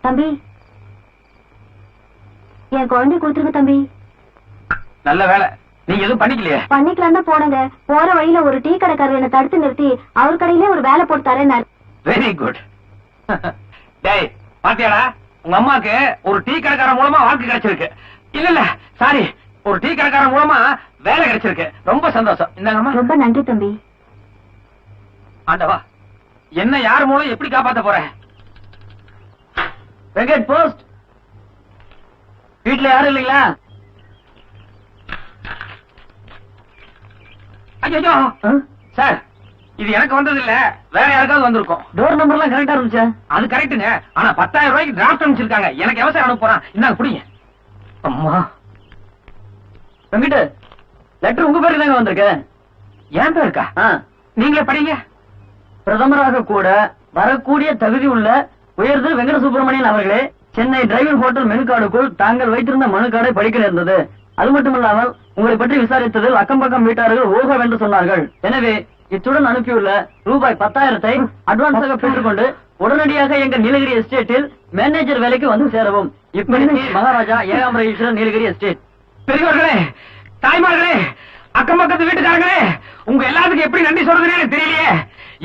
தம்பி, என் குழந்தை கொடுத்துருங்க தம்பி. நல்ல வேலை, நீங்க எதுவும் பண்ணிக்கலையே? பண்ணிக்கலாம் தான் போனங்க. போற வழியில ஒரு டீ கடைக்காரர் என்ன தடுத்து நிறுத்தி அவர் கடையிலே ஒரு வேலை போட்டு தரேன். Very good. டேய் பாத்தியாடா, உங்க அம்மாக்கு ஒரு டீ கடைக்காரன் மூலமா வாழ்க்கை கிடைச்சிருக்கு. இல்ல சாரி, ஒரு டீ கடைக்காரன் மூலமா வேலை கிடைச்சிருக்கு. ரொம்ப சந்தோஷம். இந்தாங்கம்மா. ரொம்ப நன்றி தம்பி. ஆண்டவா, என்ன யார் மூலம் எப்படி காப்பாத்த போற? வெங்கட் போஸ்ட். வீட்டுல யாரும் இல்லைங்களா? ஐயோ சார், இது எனக்கு வந்தது இல்ல, வேற யாருக்காவது வந்திருக்கும். டோர் நம்பர் எல்லாம் கரெக்டா இருந்துச்சு. அது கரெக்டுங்க. ஆனா 10,000 ரூபாய்க்கு டிராஃப்ட் அனுப்பிச்சிருக்காங்க. எனக்கு எவசாயம் அனுப்ப போறான். இந்தாங்க புடிங்க. அம்மா வெங்கட், லெட்டர் உங்க பேருக்கு தாங்க வந்திருக்கு. என் பேருக்கா? நீங்களே படிங்க. பிரதமராக கூட வரக்கூடிய தகுதி உள்ள உயர்ந்து வெங்கட சுப்பிரமணியன் அவர்களே, சென்னை டிரைவிங் ஹோட்டல் மெனு கார்டுக்குள் தாங்கள் வைத்திருந்த மனு கார்டை படிக்க நேர்ந்தது. அது மட்டுமல்லாமல் உங்களை பற்றி விசாரித்ததில் அக்கம் பக்கம் வீட்டார்கள் ஓகவென்று சொன்னார்கள். எனவே இத்துடன் அனுப்பியுள்ள ரூபாய் 10,000 அட்வான்ஸாக பெற்றுக்கொண்டு உடனடியாக எங்க நீலகிரி எஸ்டேட்டில் மேனேஜர் வேலைக்கு வந்து சேரவும். இப்படிக்கு மகாராஜா ஏகாம்பரேஸ்வரர், நீலகிரி எஸ்டேட். பெரியவர்களே, தாய்மார்களே, அக்கம் பக்கத்து வீட்டுக்காரங்களே, உங்க எல்லாத்துக்கும் எப்படி நன்றி சொல்றதுன்னு எனக்கு தெரியலையே.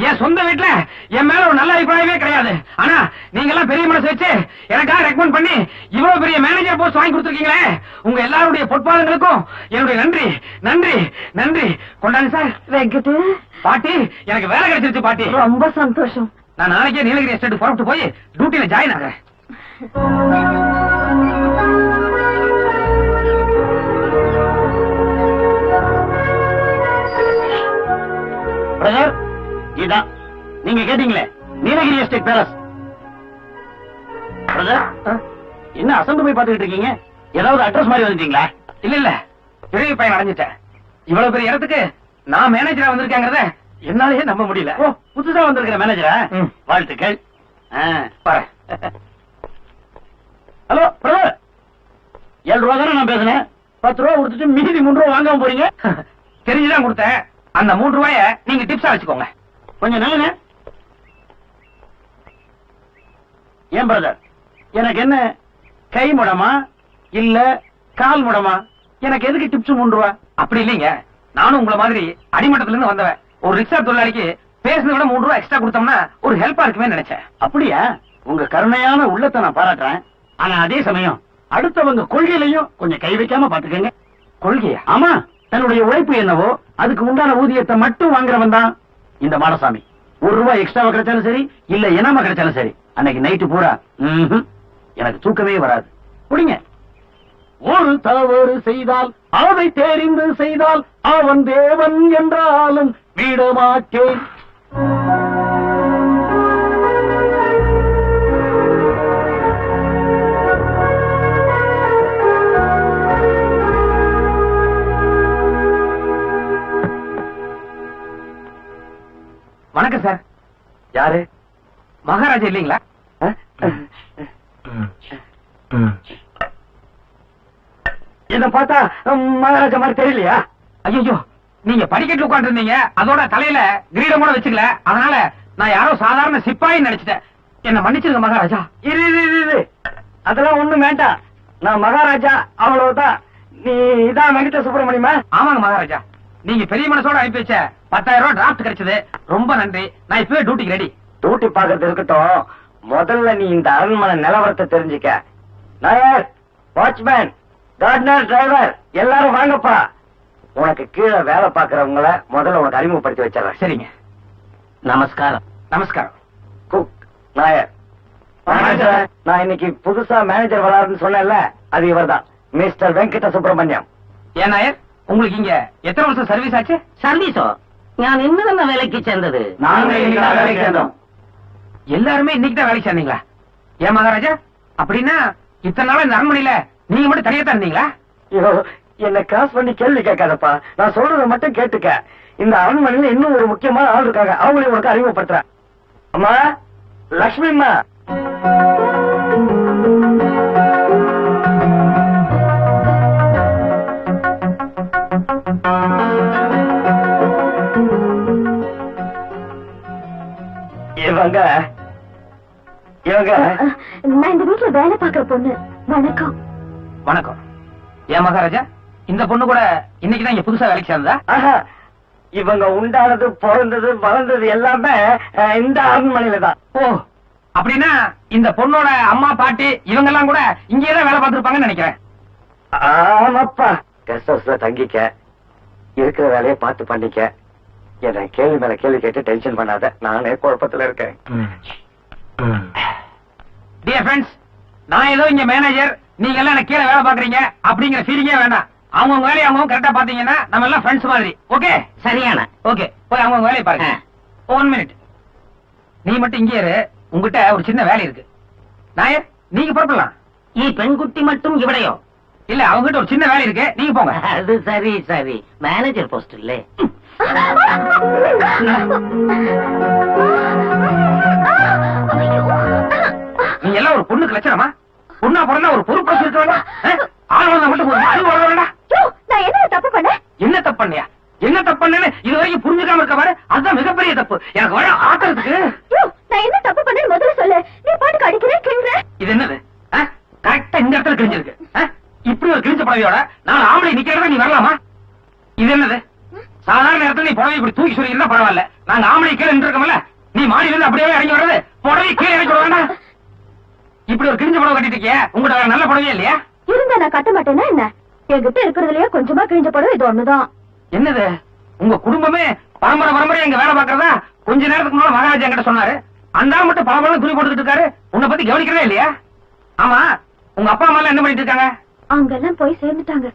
என் சொந்த வீட்டுல என் மேல ஒரு நல்ல அபிப்பிராயமே கிடையாது. ஆனா நீங்க எல்லாம் பெரிய மனசு வச்சு எனக்காக ரெக்கமெண்ட் பண்ணி இவ்வளவு பெரிய மேனேஜர் போஸ்ட் வாங்கி கொடுத்துருக்கீங்களே, உங்க எல்லாருடைய பொற்பாதங்களுக்கும் என்னுடைய நன்றி நன்றி நன்றி. கொண்டாங்க சார். வெங்கட் பாட்டி, எனக்கு வேலை கிடைச்சிருச்சு பாட்டி. ரொம்ப சந்தோஷம். நான் நாளைக்கே நீலகிரி எஸ்டேட் புறப்பட்டு போய் டியூட்டியில ஜாயின் ஆகிறேன். பிரதர், இதான் நீங்க கேட்டீங்களே நீலகிரி எஸ்டேட் பேலஸ். பிரதர், என்ன அசந்து போய் பார்த்துக்கிட்டு இருக்கீங்க? ஏதாவது அட்ரஸ் மாதிரி வந்துட்டீங்களா? இல்ல இல்ல, பெரிய பையன் அடைஞ்சிட்டேன். இவ்வளவு பெரிய இடத்துக்கு நான் மேனேஜரா வந்திருக்கேங்கிறத என்னாலேயே நம்ப முடியல. ஓ, புதுசா வந்திருக்கிற மேனேஜரா? வாழ்த்துக்கள். ஹலோ பிரதர், 7 ரூபா தானே நான் பேசுனேன். 10 ரூபா கொடுத்துட்டு மீதி 3 ரூபா வாங்காம போறீங்க. தெரிஞ்சுதான் கொடுத்தேன். அந்த 3 ரூபாய நீங்க டிப்ஸா வச்சுக்கோங்க. கொஞ்சம் நல்ல. ஏன் பிரதர், எனக்கு என்ன கை முடமா இல்ல கால் முடமா? எனக்கு எதுக்கு டிப்ஸ் 3 ரூபா? அப்படி இல்லைங்க, நானும் உங்களை மாதிரி அடிமட்டத்துல இருந்து வந்தவன். ஒரு ரிக்ஷா தொழிலாளிக்கு பேசுனத விட 3 ரூபா எக்ஸ்ட்ரா கொடுத்தோம்னா ஒரு ஹெல்ப்பா இருக்குமே நினைச்சேன். அப்படியா? உங்க கருணையான உள்ளத்தை நான் பாராட்டுறேன். ஆனா அதே சமயம் அடுத்தவங்க கொள்கையிலையும் கொஞ்சம் கை வைக்காம பாத்துக்கங்க. கொள்கையா? ஆமா, தன்னுடைய உழைப்பு என்னவோ அதுக்கு உண்டான ஊதியத்தை மட்டும் வாங்குறவன் தான் இந்த மாடசாமி. 1 ரூபாய் எக்ஸ்ட்ராவா கிடைச்சாலும் சரி, இல்ல இனாம கிடைச்சாலும் சரி, அன்னைக்கு நைட்டு பூரா எனக்கு தூக்கமே வராது. புடிங்க. ஒரு தவறு செய்தால் அதை தெரிந்து செய்தால் அவன் தேவன் என்றாலும் விடமாட்டேன். வணக்கம் சார். யாரு? மகாராஜா இல்லீங்களா? என்ன பார்த்தா மகாராஜா மாதிரி தெரியலையா? ஐயோ, நீங்க படிக்கட்டு உட்கார்ந்து இருந்தீங்க, அதோட தலையில கிரீடம் கூட வச்சுக்கல, அதனால நான் யாரோ சாதாரண சிப்பாயின்னு நினைச்சிட்டேன். என்ன மன்னிச்சிருங்க மகாராஜா. இரு, அதெல்லாம் ஒண்ணும் வேண்டாம். நான் மகாராஜா அவ்வளவுதான். நீ இதான் வெங்கட சுப்பிரமணியமா? ஆமாங்க மகாராஜா, நீங்க பெரிய மனசோட அனுப்பி வச்ச 10,000 ரூபாய் டிராஃப்ட் கிடைச்சது. ரொம்ப நன்றி. நான் இப்பவே டியூட்டிக்கு ரெடி. டியூட்டி பாக்குறது இருக்கட்டும், முதல்ல நீ இந்த அரண்மனை நிலவரத்தை தெரிஞ்சுக்க. நாயர், வாட்ச்மேன், கார்டனர், டிரைவர் எல்லாரும் வாங்கப்பா. உனக்கு கீழே வேலை பாக்குறவங்கள முதல்ல உனக்கு அறிமுகப்படுத்தி வச்சிடறேன். சரிங்க. நமஸ்காரம். நமஸ்காரம். குக், நாயர். நான் இன்னைக்கு புதுசா மேனேஜர் வராருன்னு சொன்னேன்ல, அது இவர்தான், மிஸ்டர் வெங்கட சுப்பிரமணியம். ஏன் நாயர், உங்களுக்கு இங்க எத்தனை வருஷம் சர்வீஸ் ஆச்சு? சர்வீஸோ? நான் இன்னும் வேலைக்கு சேர்ந்தது. நாங்க வேலைக்கு சேர்ந்தோம். எல்லாருமே இன்னைக்கு தான் வேலைக்கு சேர்ந்தீங்களா? ஏன் மகாராஜா, அப்படின்னா இத்தனை நாளா இந்த அரண்மனையில நீங்க மட்டும் தனியா இருந்தீங்களா? ஐயோ, என்ன கிராஸ் பண்ணி கேள்வி கேட்காதப்பா. நான் சொல்றதை மட்டும் கேட்டுக்க. இந்த அரண்மனையில இன்னும் ஒரு முக்கியமான ஆள் இருக்காங்க, அவங்களையும் உனக்கு அறிமுகப்படுத்துறேன். அம்மா, லட்சுமி அம்மா. இவங்க நான் இந்த வீட்டுல வேலை பாக்குற பொண்ணு. வணக்கம். வணக்கம். ஏன் மகாராஜா, இந்த பொண்ணு கூட இன்னைக்குதான் இங்க புதுசா வேலைக்கு சேர்ந்ததா? இவங்க உண்டானது, பிறந்தது, வளர்ந்தது எல்லாமே இந்த அரண்மனையில தான். ஓ, அப்படின்னா இந்த பொண்ணோட அம்மா பாட்டி இவங்க எல்லாம் கூட இங்கேதான் வேலை பார்த்திருப்பாங்கன்னு நினைக்கிறேன். ஆமாப்பா, கெஸ்ட் ஹவுஸ்ல தங்கிக்க, இருக்கிற வேலையை பார்த்து பண்ணிக்க. என்ன கேள்வி மேல கேள்வி கேட்டு டென்ஷன் பண்ணாத, நானே குழப்பத்துல இருக்கேன். டியர் ஃப்ரெண்ட்ஸ், நான் ஏதோ இங்க மேனேஜர், நீங்க எல்லாம் எனக்கு கீழே வேலை பாக்குறீங்க அப்படிங்கிற ஃபீலிங்கே வேண்டாம். அவங்க வேலையை அவங்க கரெக்டா பாத்தீங்கன்னா நம்ம எல்லாம் ஃப்ரெண்ட்ஸ் மாதிரி. ஓகே? சரியான. ஓகே, போய் அவங்க வேலையை பாருங்க. 1 மினிட். நீ மட்டும் இங்கே இரு, உங்ககிட்ட ஒரு சின்ன வேலை இருக்கு. நாயர், நீங்க புறப்படலாம். பெண்குட்டி மட்டும் இவடையோ? இல்ல, அவங்க கிட்ட ஒரு சின்ன வேலை இருக்கு, நீங்க போங்க. அது சரி சரி, மேனேஜர் போஸ்ட் இல்ல. நீங்க எல்லாம் ஒரு பொண்ணுக்கு லட்சணமா? பொண்ணா பிறந்தா ஒரு பொறுப்பு இருக்க வேண்டாம்? ஆள் வளர்ந்தா மட்டும் ஒரு அறிவு வளர வேண்டாம்? நான் என்ன தப்பு பண்ணேன்? என்ன தப்பு பண்ணியா? என்ன தப்பு பண்ணேன்னு இது வரைக்கும் புரிஞ்சுக்காம இருக்க பாரு, அதுதான் மிகப்பெரிய தப்பு. எனக்கு வர ஆக்கிறதுக்கு. நான் என்ன தப்பு பண்ணேன்னு முதல்ல சொல்லு. நீ பாட்டுக்கு அடிக்கிறேன் கிழிற. இது என்னது? கரெக்டா இந்த இடத்துல கிழிஞ்சிருக்கு. இப்படி ஒரு கிழிஞ்ச புடவையோட நான் ஆம்பளை நிக்கிறதா நீ வரலாமா? இது என்னது? சாதாரண நேரத்துல நீ புடவை இப்படி தூக்கி சொல்லியிருந்தா பரவாயில்ல. நாங்க ஆம்பளை கீழே நின்று இருக்கோம்ல, நீ மாடியில இருந்து அப்படியே இறங்கி வர்றது, புடவை கீழே இறக்கி விட வேண்டாம். இப்படி ஒரு கிழிஞ்ச புடவை கட்டிட்டு இருக்கிய, உங்கள்கிட்ட நல்ல புடவையே இல்லையா? இருந்தா நான் கட்ட மாட்டேன்னா என்ன? என்கிட்ட இருக்கிறதுலயே கொஞ்சமா கிழிஞ்ச புடவை இது ஒண்ணுதான். என்னது? உங்க குடும்பமே பரம்பரை பரம்பரை எங்க வேலை பாக்குறதா கொஞ்ச நேரத்துக்கு முன்னால மகாராஜா என்கிட்ட சொன்னாரு. அந்த ஆள் மட்டும் பல துணி போட்டுக்கிட்டு இருக்காரு, உன்னை பத்தி கவனிக்கிறதே இல்லையா? ஆமா, உங்க அப்பா அம்மா எல்லாம் என்ன பண்ணிட்டு இருக்காங்க? அங்கெல்லாம் போய் சேர்ந்துட்டாங்க.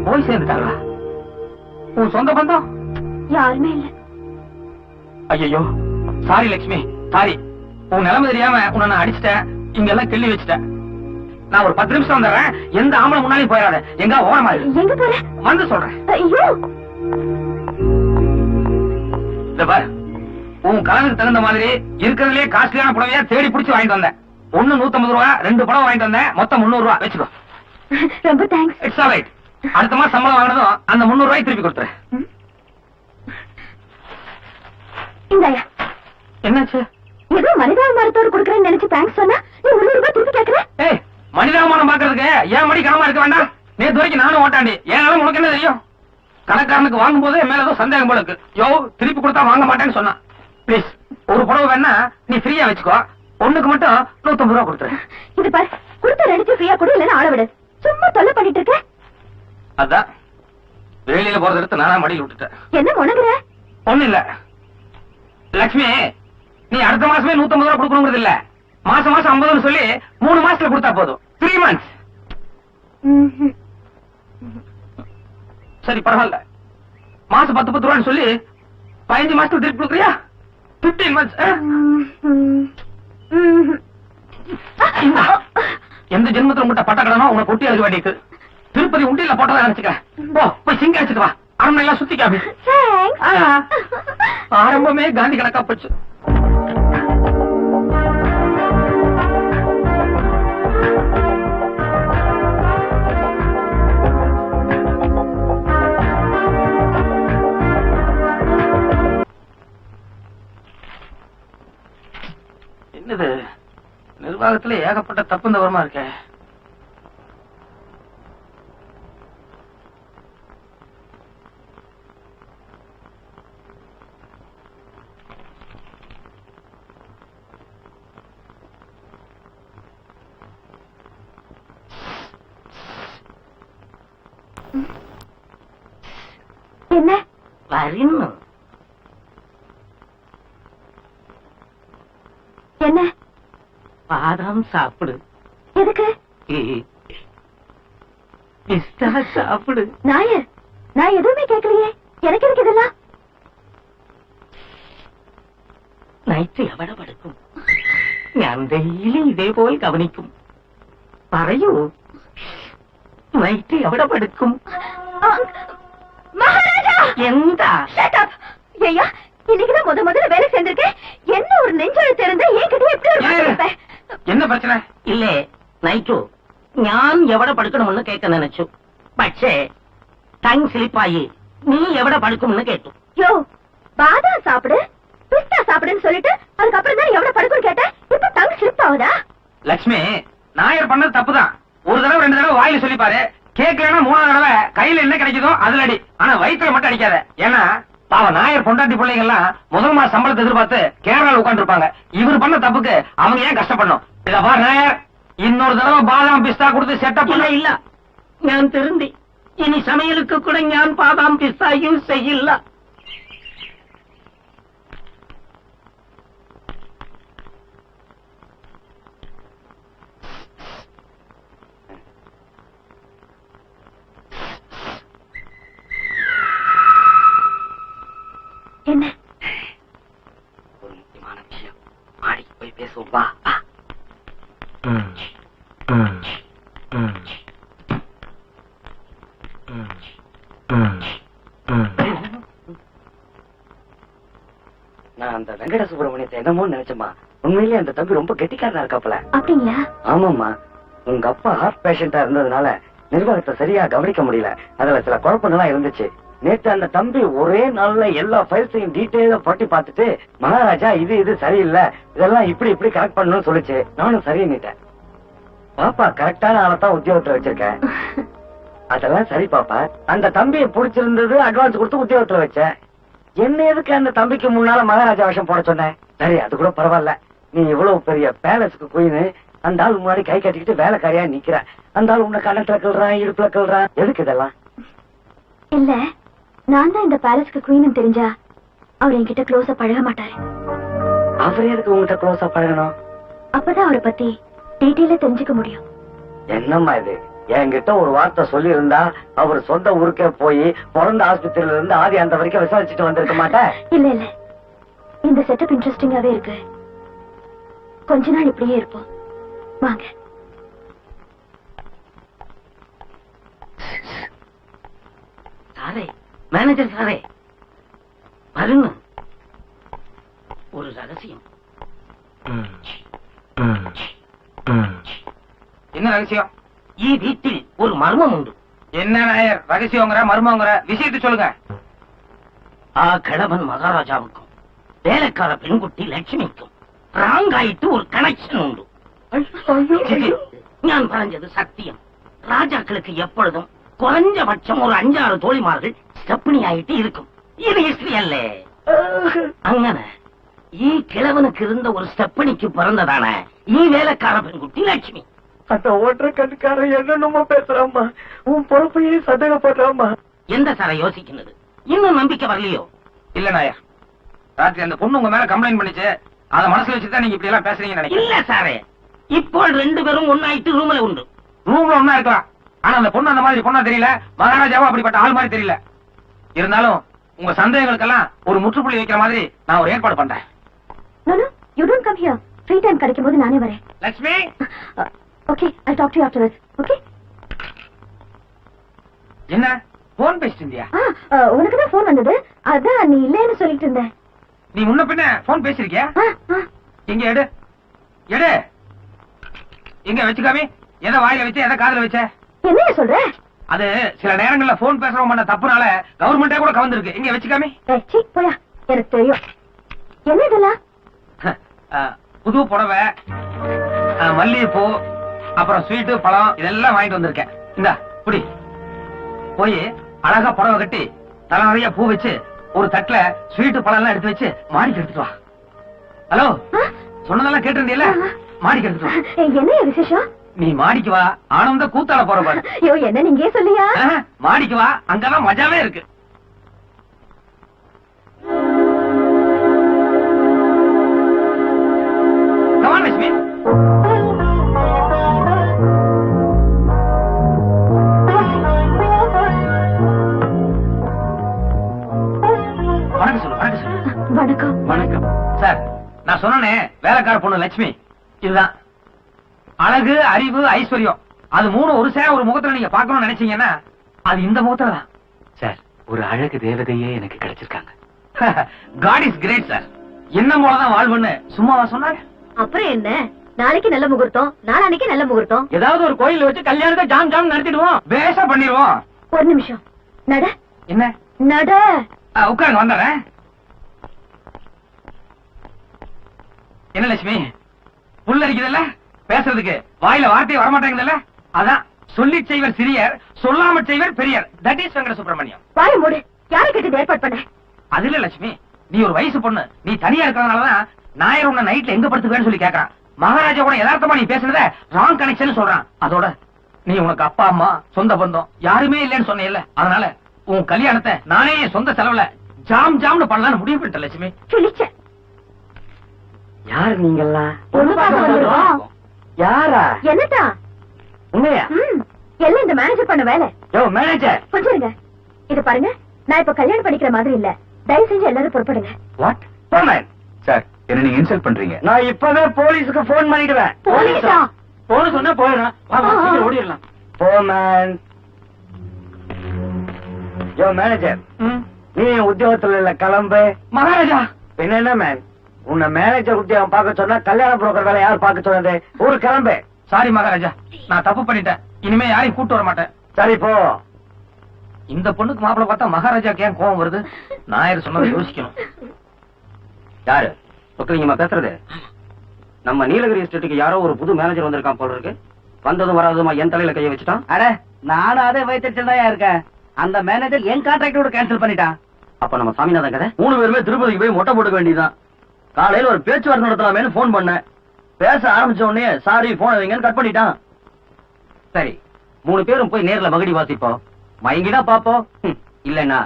போய் சேர்ந்துட்டாங்களா? உன் சொந்த பந்தம் யாருமே இல்ல. ஐயோ, சாரி லட்சுமி, சாரி. உன் நிலைமை தெரியாம உன்னை நான் அடிச்சிட்டேன், இங்க எல்லாம் கிள்ளி வச்சுட்டேன். நான் ஒரு 10 நிமிஷம் வந்துடுறேன், எந்த ஆம்பளை முன்னாலே போயிடாத. எங்க ஓரமா எங்க போற? வந்து சொல்றேன். ஐயோ, இந்த பாரு, உன் கலனுக்கு தகுந்த மாதிரி இருக்கிறதுலே காஸ்ட்லியான புடவையா தேடி பிடிச்சு வாங்கிட்டு வந்தேன். 1 150 ரூபா, 2 புடவை வாங்கிட்டு வந்தேன், மொத்தம் 300 ரூபா. வச்சுக்கோ. ரொம்ப தேங்க்ஸ். It's all right. அடுத்த மாசம் சம்பளம் வாங்கினதும் அந்த 300 ரூபாய் திருப்பி கொடுத்துரு. இந்தாயா. என்னாச்சு? ஏதோ மனிதாபிமானத்தோடு கொடுக்கறேன்னு நினைச்சு தேங்க்ஸ் சொன்னா நீ 300 ரூபாய் திருப்பி கேட்கற? ஏய், மனிதாபிமானம் பாக்குறதுக்கு ஏன் மடி கனமா இருக்க வேண்டாம்? நேத்து வரைக்கும் நானும் ஓட்டாண்டி, ஏனாலும் உனக்கு என்ன தெரியும்? கணக்காரனுக்கு வாங்கும் போது மேல ஏதோ சந்தேகம் போல இருக்கு. யோ, திருப்பி கொடுத்தா வாங்க மாட்டேன்னு சொன்னான். பிளீஸ், ஒரு புடவை வேணா நீ ஃப்ரீயா வச்சுக்கோ. ஒண்ணுக்கு மட்டும் 150 ரூபா கொடுத்துரு. இது பாரு, கொடுத்த ரெடிச்சு ஃப்ரீயா கொடு, இல்லைன்னா ஆள விடு. சும்மா தொல்லை பண்ணிட்டு இருக்க. அதான் வெளியில போறது எடுத்து நானா மடியில் விட்டுட்டேன். என்ன முணங்குற? ஒண்ணு இல்ல லட்சுமி, நீ அடுத்த மாசமே 150 ரூபா கொடுக்கணுங்கிறது இல்ல. மாசம் மாசம் 50 சொல்லி 3 மாசத்துல கொடுத்தா போதும். 3 months. சரி, பரவாயில்ல. மாசம் 10 ரூபான்னு சொல்லி 15 மாசத்துக்கு திருப்பி கொடுக்குறியா? 15 months. எந்த ஜென்மத்துல உங்கள்கிட்ட பட்ட கடனோ உனக்கு ஒட்டி அழுக வேண்டியது. திருப்பதி உண்டியில போட்டதா நினைச்சுக்க. போய் சிங்க அடிச்சுட்டு வா, அரண்மனை எல்லாம் சுத்தி காமி. ஆரம்பமே காந்தி கணக்கா போச்சு. என்னது, நிர்வாகத்துல ஏகப்பட்ட தப்பு தவறமா இருக்கே. என்ன வரணும்? என்ன? பாதாம் சாப்பிடு. எதுக்கு? பிஸ்தா சாப்பிடு. நாயர், நான் எதுவுமே கேட்கலையே, எனக்கு எதுக்கு இதெல்லாம்? നൈറ്റ് എവിടെ പടുക്കും? ഞാൻ ഡെയിലി ഇതേപോലെ ഗവനിക്കും. പറയൂ, നൈറ്റ് എവിടെ പടുക്കും? மகாராஜா! എന്താ? Shut up! ஐயா, இன்னைக்குதான் முதல்ல வேலை சேர்ந்திருக்கேன். என்ன ஒரு நெஞ்செழுத்து இருந்தா என்கிட்ட எப்படி ஒரு வார்த்தை கேட்பேன்? என்ன பிரச்சனை? ഇല്ലേ നൈറ്റു, ഞാൻ എവിടെ പടുക്കണമെന്ന് കേൾക്കാൻ നനച്ചു. പക്ഷേ ടങ് സ്ലിപ്പായി നീ എവിടെ പടുക്കുമെന്ന് കേട്ടു. யோ, பாதாம் சாப்பிடு, பிஸ்தா சாப்பிடுன்னு சொல்லிட்டு அதுக்கப்புறம் தான் எவ்வளவு படுக்குன்னு கேட்டேன். இப்ப டங் ஸ்லிப் ஆகுதா? லட்சுமி, நாயர் பண்ணது தப்புதான். ஒரு தடவை 2 தடவை வாயில சொல்லிப்பாரு. கேட்கலன்னா 3ஆவது தடவை கையில என்ன கிடைக்குதோ அதுல அடி. ஆனா வயிற்றுல மட்டும் அடிக்காத. ஏன்னா பாவ நாயர் பொண்டாட்டி பிள்ளைங்க எல்லாம் முதல் மாச சம்பளத்தை எதிர்பார்த்து கேரளால உட்கார்ந்து இருப்பாங்க. இவர் பண்ண தப்புக்கு அவங்க ஏன் கஷ்டப்படணும்? இத பாரு நாயர், இன்னொரு தடவை பாதாம் பிஸ்தா கொடுத்து செட்டப் பண்ண இல்ல ഞാൻ திருந்தி இனி சமையலுக்கு கூட ഞാൻ பாதாம் பிஸ்தா யூஸ் செய்யல. என்ன ஒரு முக்கியமான விஷயம், மாடிக்கு போய் பேசுவோம் வா. நான் அந்த வெங்கட சுப்பிரமணியத்தை என்னமோ நினைச்சேம்மா. உண்மையிலேயே அந்த தம்பி ரொம்ப கெட்டிக்காரனா இருக்காப்ல. அப்படிங்களா? ஆமாம்மா, உங்க அப்பா ஹார்ட் பேஷண்டா இருந்ததுனால நிர்வாகத்தை சரியா கவனிக்க முடியல. அதுல சில குழப்பங்கள்லாம் இருந்துச்சு. நேற்று அந்த தம்பி ஒரே நாள்ல எல்லா ஃபைல்ஸையும் டீட்டெயிலா பட்டி பார்த்துட்டு, மகாராஜா இது சரியில்லை, இதெல்லாம் இப்படி கரெக்ட் பண்ணணும்னு சொல்லிச்சு. நானும் சரின்னுட்டேன். பாப்பா கரெக்டான ஆளத்தான் உத்தியோகத்துல வச்சிருக்கேன். அதெல்லாம் சரி பாப்பா. அந்த தம்பியை பிடிச்சிருந்தது, அட்வான்ஸ் கொடுத்து உத்தியோகத்துல வச்சேன். என்ன எதுக்கு அந்த தம்பிக்கு முன்னால மகாராஜா வேஷம் போட சொன்னேன்? சரி, அது கூட பரவாயில்ல. நீ இவ்வளவு பெரிய பேலஸ்க்கு குயின், அந்த ஆள் முன்னாடி கை கட்டிக்கிட்டு வேலைக்காரியா நிக்கிற. அந்த ஆள் உன்னை கண்ணத்துல கிள்றான், இடுப்புல கிள்றான். எதுக்கு இதெல்லாம்? இல்ல, நான் தான் இந்த பேலஸ்க்கு குவீன் தெரிஞ்சா அவர் என்கிட்ட க்ளோஸா பழக மாட்டாரு. அவர் எதுக்கு உங்ககிட்ட க்ளோஸா பழகணும்? அப்பதான் அவரை பத்தி டீட்டெயிலா தெரிஞ்சுக்க முடியும். என்னம்மா இது? என்கிட்ட ஒரு வார்த்தை சொல்லி இருந்தா அவர் சொந்த ஊருக்கே போய் பிறந்த ஆஸ்பத்திரியில இருந்து ஆதி அந்த வரைக்கும் விசாரிச்சுட்டு வந்திருக்க மாட்டேன். இல்ல, இந்த செட்டப் இன்ட்ரெஸ்டிங்காவே இருக்கு. கொஞ்ச நாள் இப்படியே இருப்போம். வாங்க. சாரே, மேனேஜர் சாரே, வருங்க. ஒரு ரகசியம். என்ன ரகசியம்? வீட்டில் ஒரு மர்மம் உண்டு. என்ன நாயர், ரகசியங்கிற மர்மங்கிற விஷயத்தை சொல்லுங்க. கிழவன் மகாராஜாவுக்கும் வேலைக்கார பெண்குட்டி லட்சுமிக்கும் ராங்காயிட்டு ஒரு கனெக்ஷன் உண்டு. நான் பறஞ்சது சத்தியம். ராஜாக்களுக்கு எப்பொழுதும் குறைஞ்சபட்சம் ஒரு 5-6 தோழிமார்கள் ஸ்டெப்னி ஆயிட்டு இருக்கும். இது ஹிஸ்டரி அல்ல. அங்கன கிழவனுக்கு இருந்த ஒரு ஸ்டெப்பனிக்கு பிறந்ததான வேலைக்கார பெண்குட்டி லட்சுமி. அந்த ஓட்டுற கண்காரன் என்னென்னமோ பேசுறாமா. உன் பொறுப்பையே சந்தேகப்படுறாமா. எந்த சார யோசிக்கிறது? இன்னும் நம்பிக்கை வரலையோ? இல்ல நாயர், ராத்திரி அந்த பொண்ணு உங்க மேல கம்ப்ளைண்ட் பண்ணிச்சு. அத மனசுல வச்சுதான் நீங்க இப்படி எல்லாம் பேசுறீங்கன்னு நினைக்கிறேன். இல்ல சாரே, இப்போ 2 பேரும் ஒன்னாயிட்டு ரூம்ல உண்டு. ரூம்ல ஒண்ணா இருக்கலாம். ஆனா அந்த பொண்ணு அந்த மாதிரி பொண்ணா தெரியல. மகாராஜாவும் அப்படிப்பட்ட ஆள் மாதிரி தெரியல. இருந்தாலும் உங்க சந்தேகங்களுக்கெல்லாம் ஒரு முற்றுப்புள்ளி வைக்கிற மாதிரி நான் ஒரு ஏற்பாடு பண்றேன். No, you don't come here. Free time கிடைக்கும் போது நானே வரேன். Lakshmi, Okay, I'll talk to you afterwards. Okay? என்ன போன் பேசிட்டு இருந்தியா? உனக்கு தான் போன் வந்தது. அதான் நீ இல்லைன்னு சொல்லிட்டு இருந்த. நீ முன்ன பின்ன போன் பேசிருக்கியா? எங்க எடு எடு. எங்க வச்சுக்காமி. எதை வாயில வச்ச, எதை காதுல வச்ச? என்ன சொல்ற? அது சில நேரங்கள்ல போன் பேசுறவங்க பண்ண தப்புனால கவர்மெண்டே கூட கவர்ந்திருக்கு. எங்க வச்சுக்காமி. போயா, எனக்கு தெரியும். என்ன இதெல்லாம்? புது புடவை, மல்லிகைப்பூ, அப்புறம் ஸ்வீட்டு, பழம் இதெல்லாம் வாங்கிட்டு வந்திருக்கேன். இந்தா புடி. போய் அழகா புடவை கட்டி தலை நிறைய பூ வச்சு ஒரு தட்டுல ஸ்வீட்டு பழம் எல்லாம் எடுத்து வச்சு மாடிக்கு எடுத்துட்டு வா. ஹலோ, சொன்னதெல்லாம் கேட்டிருந்தீல்ல? மாடிக்கு எடுத்துட்டு வா. என்ன விசேஷம்? நீ மாடிக்கு வா, ஆனந்த கூத்தாட போற பாரு. ஐயோ, என்ன நீங்க சொல்லியா? மாடிக்கு வா, அங்கதான் மஜாவே இருக்கு. Come on, Lashmi. வணக்கம் சொல்லு, வணக்கம் சொல்லு. வணக்கம். வணக்கம் சார். நான் சொன்னேனே வேலைக்கார பொண்ணு லட்சுமி, இதுதான். அழகு, அறிவு, ஐஸ்வர்யம் அது 3 ஒரு சேர ஒரு முகத்துல நீங்க பார்க்கணும்னு நினைச்சீங்கன்னா அது இந்த முகத்துல தான் சார். ஒரு அழகு தேவதையே எனக்கு கிடைச்சிருக்காங்க. God is great sir. என்ன போலதான் வாழ்வுன்னு சும்மாவா சொன்னாங்க? அப்புறம் என்ன, நாளைக்கு நல்ல முகூர்த்தம், நாளானைக்கு நல்ல முகூர்த்தம். ஏதாவது ஒரு கோயில வச்சு கல்யாணத்தை ஜாம் ஜாம் நடத்திடுவோம். பேச பண்ணிடுவோம். ஒரு நிமிஷம். நட. என்ன நட. உட்காருங்க, வந்துடுறேன். என்ன லட்சுமி, புல் அரிக்குதுல்ல? பேசுறதுக்கு வாயில வார்த்தை வரமாட்டேங்குதுல்ல, அதான் சொல்லி செய்வர் சிறியர், சொல்லாம செய்வர் பெரியர். That is Venkata Subramaniam. வாய மூடு. யாரை கிட்ட ஏற்பாடு பண்ண? அது இல்ல லட்சுமி, நீ ஒரு வயசு பொண்ணு, நீ தனியா இருக்கிறதுனாலதான் நாயர் உன்னை நைட்ல எங்க படுத்துக்குவேன்னு சொல்லி கேக்குறான். மகாராஜா கூட யதார்த்தமா நீ பேசுனத ராங் கனெக்ஷன் சொல்றான். அதோட நீ உனக்கு அப்பா அம்மா சொந்த பந்தம் யாருமே இல்லைன்னு சொன்னேல்ல, அதனால உன் கல்யாணத்தை நானே என் சொந்த செலவுல ஜாம் ஜாம்னு பண்ணலாம்னு முடிவு பண்ணிட்டேன் லட்சுமி. கிழிச்ச. யாரு நீங்கெல்லாம்? பொண்ணு பார்க்க வந்திருக்கோம். யாரா? என்னதான்? உண்மையா? எல்லாம் இந்த மேனேஜர் பண்ண வேலை. யோ மேனேஜர், கொஞ்சம் இருங்க. இது பாருங்க, நான் இப்ப கல்யாணம் பண்ணிக்கிற மாதிரி இல்ல. தயவு செஞ்சு எல்லாரும் புறப்படுங்க. வாட்? போமேன் சார், என்ன நீங்க இன்சல்ட் பண்றீங்க? நான் இப்பவே போலீஸுக்கு போன் பண்ணிடுவேன். போலீஸா? போன சொன்னா போயிடலாம். சீக்கிரம் ஓடிடலாம். போமேன். யோ மேனேஜர், நீ உத்தியோகத்துல இல்ல, கிளம்பு. மகாராஜா, பின்ன என்ன மேன், உன்னை மேனேஜர் உத்தியோகம் பார்க்க சொன்னா கல்யாண புரோக்கர் வேலை யார் பார்க்க சொன்னது? ஊரு கிளம்பு. சாரி மகாராஜா, நான் தப்பு பண்ணிட்டேன். இனிமே யாரையும் கூட்டு வர மாட்டேன். சரி போ. இந்த பொண்ணுக்கு மாப்பிளை பார்த்தா மகாராஜாக்கு ஏன் கோவம் வருது? நாயர் சொன்னதை யோசிக்கணும். யாரு சொக்கலிங்கம்மா பேசுறது? நம்ம நீலகிரி எஸ்டேட்டுக்கு யாரோ ஒரு புது மேனேஜர் வந்திருக்கான் போல இருக்கு. வந்ததும் வராததுமா என் தலையில கைய வச்சுட்டான். அட, நானும் அதே வயிற்றுச்சல் இருக்கேன். அந்த மேனேஜர் என் கான்ட்ராக்டோட கேன்சல் பண்ணிட்டான். அப்ப நம்ம சாமிநாதன் கதை. 3 பேருமே திருப்பதிக்கு போய் மொட்டை போட்டுக்க வேண்டியதுதான். காலையில ஒரு பேச்சுவார்த்தை நடத்தலாமேன்னு போன் பண்ணேன். பேச ஆரம்பிச்ச உடனே சாரி போன வைங்கன்னு கட் பண்ணிட்டான். சரி, 3 பேரும் போய் நேர்ல மகடி வாசிப்போம். மயங்கினா பாப்போம், இல்லன்னா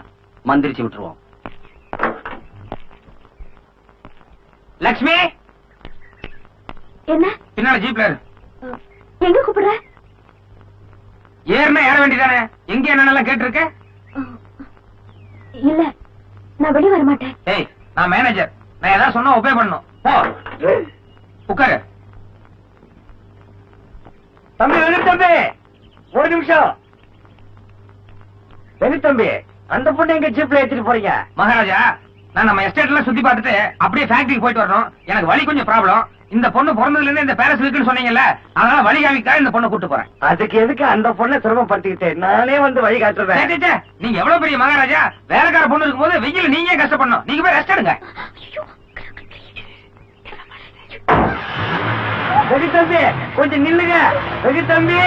மந்திரிச்சு விட்டுருவோம். லட்சுமி, என்ன? பின்னால ஜீப்ல இரு. எங்க கூப்பிடுற? ஏறினா ஏற வேண்டியதானே? எங்க என்னென்னலாம் கேட்டிருக்க? இல்ல, நான் வெளிய வர மாட்டேன். ஏய், நான் மேனேஜர், நான் ஏதாவது சொன்னா ஒபே பண்ணணும். போ, உட்காரு. தம்பி வெங்கட் தம்பி, ஒரு நிமிஷம். வெங்கட் தம்பி, அந்த பொண்ணு எங்க ஜீப்ல ஏத்திட்டு போறீங்க? மகாராஜா, நான் நம்ம எஸ்டேட் எல்லாம் சுத்தி பார்த்துட்டு அப்படியே ஃபேக்டரிக்கு போயிட்டு வரணும். எனக்கு வழி கொஞ்சம் ப்ராப்ளம். இந்த பொண்ணு பிறந்ததுல இருந்து இந்த பேரஸ் இருக்குன்னு சொன்னீங்கல்ல, அதனால வழி காமிக்காக இந்த பொண்ணை கூட்டு போறேன். அதுக்கு எதுக்கு அந்த பொண்ணை சிரமப்படுத்திக்கிட்டு, நானே வந்து வழி காட்டுறேன். சே, சே, சே, நீங்க எவ்வளவு பெரிய மகாராஜா, வேலைக்கார பொண்ணு இருக்கும்போது வெயில நீங்க ஏன் கஷ்டப்படணும்? நீங்க போய் ரெஸ்ட் எடுங்க. வெங்கட் தம்பி, கொஞ்சம் நில்லுங்க. வெங்கட் தம்பி.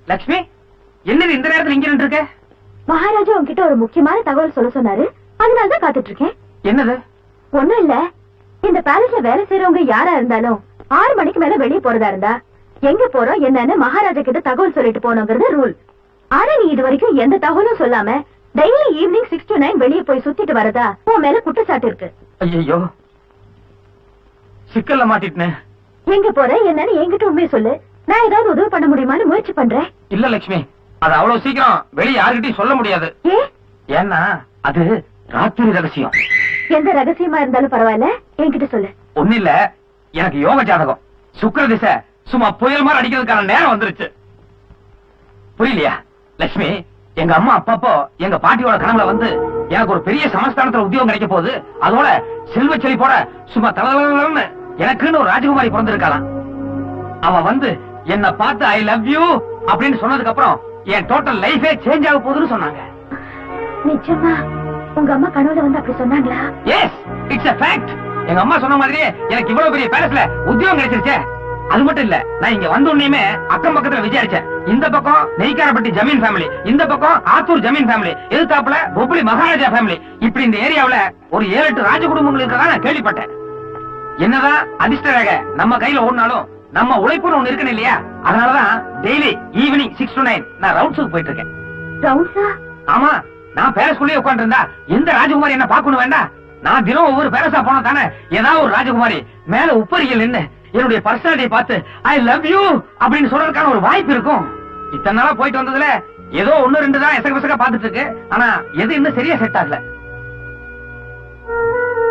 லட்சுமி, என்னது இந்த நேரத்துல இங்க நின்று இருக்க? மகாராஜா உன்கிட்ட ஒரு முக்கியமான தகவல் சொல்ல சொன்னாரு. அதனாலதான் காத்துட்டு இருக்கேன். என்னது? ஒண்ணும் இல்ல, இந்த பேலஸ்ல வேலை செய்யறவங்க யாரா இருந்தாலும் 6 மணிக்கு மேல வெளியே போறதா இருந்தா எங்க போறோம் என்னன்னு மகாராஜா கிட்ட தகவல் சொல்லிட்டு போனோங்கிறது ரூல். ஆனா நீ இது வரைக்கும் எந்த தகவலும் சொல்லாம டெய்லி ஈவினிங் 6 to 9 வெளியே போய் சுத்திட்டு வரதா உன் மேல குற்றச்சாட்டு இருக்கு. ஐயோ, சிக்கல்ல மாட்டிட்டேன். எங்க போற என்னன்னு என்கிட்ட உண்மையை சொல்லு. நான் ஏதாவது உதவி பண்ண முடியுமான்னு முயற்சி பண்றேன். இல்ல லட்சுமி, அது அவ்வளவு சீக்கிரம் வெளிய யாருக்கிட்டையும் சொல்ல முடியாது. ஏன்னா அது ராத்திரி ரகசியம். எந்த ரகசியமா இருந்தாலும் பரவாயில்ல, என்கிட்ட சொல்லு. ஒண்ணு இல்ல, எனக்கு யோக ஜாதகம் சுக்கிர திசை சும்மா புயல் மாதிரி அடிக்கிறதுக்கான நேரம் வந்துருச்சு. புரியலையா லட்சுமி? எங்க அம்மா அப்பப்போ எங்க பாட்டியோட கனவுல வந்து எனக்கு ஒரு பெரிய சமஸ்தானத்துல உத்தியோகம் கிடைக்க போகுது, அதோட செல்வ செழிப்போட சும்மா தலன்னு எனக்குன்னு ஒரு ராஜகுமாரி பிறந்திருக்கலாம். அவ வந்து என்ன பார்த்து ஐ லவ் யூ அப்படின்னு சொன்னதுக்கு அப்புறம் என் டோட்டல் லைஃபே சேஞ்ச் ஆக போகுதுன்னு சொன்னாங்க. நிச்சயமா உங்க அம்மா கனவுல வந்து அப்படி சொன்னாங்களா? Yes, it's a fact. எங்க அம்மா சொன்ன மாதிரியே எனக்கு இவ்வளவு பெரிய பேலஸ்ல உத்தியோகம் கிடைச்சிருச்சே. அது மட்டும் இல்ல, நான் இங்க வந்த உடனே அக்கம் பக்கத்துல விசாரிச்சேன். இந்த பக்கம் நெய்க்காரப்பட்டி ஜமீன் ஃபேமிலி, இந்த பக்கம் ஆத்தூர் ஜமீன் ஃபேமிலி, எதிர்த்தாப்புல பொப்ளி மகாராஜா ஃபேமிலி. இப்படி இந்த ஏரியாவுல ஒரு 7-8 ராஜ குடும்பங்கள் இருக்கறதா நான் கேள்விப்பட்டேன். என்னதான் அதிர்ஷ்ட ரேகை நம்ம கையில ஓடினாலும் நம்ம உழைப்புன்னு ஒண்ணு இருக்கணும் இல்லையா? அதனாலதான் டெய்லி ஈவினிங் 6 to 9 நான் ரவுண்ட்ஸுக்கு போயிட்டு இருக்கேன். ரவுண்ட்ஸா? ஆமா, நான் பேரஸ்குள்ளேயே உட்கார்ந்து இருந்தா எந்த ராஜகுமாரி என்ன பாக்கணும் வேண்டாம்? நான் தினம் ஒவ்வொரு பேரஸா போனா தானே ஏதாவது ஒரு ராஜகுமாரி மேல உப்பரிகள் நின்னு என்னுடைய பர்சனாலிட்டியை பார்த்து ஐ லவ் யூ அப்படின்னு சொல்றதுக்கான ஒரு வாய்ப்பு இருக்கும். இத்தனை நாளா போயிட்டு வந்ததுல ஏதோ 1-2 தான் எசக பாத்துட்டு இருக்கு. ஆனா எது இன்னும் சரியா செட் ஆகல.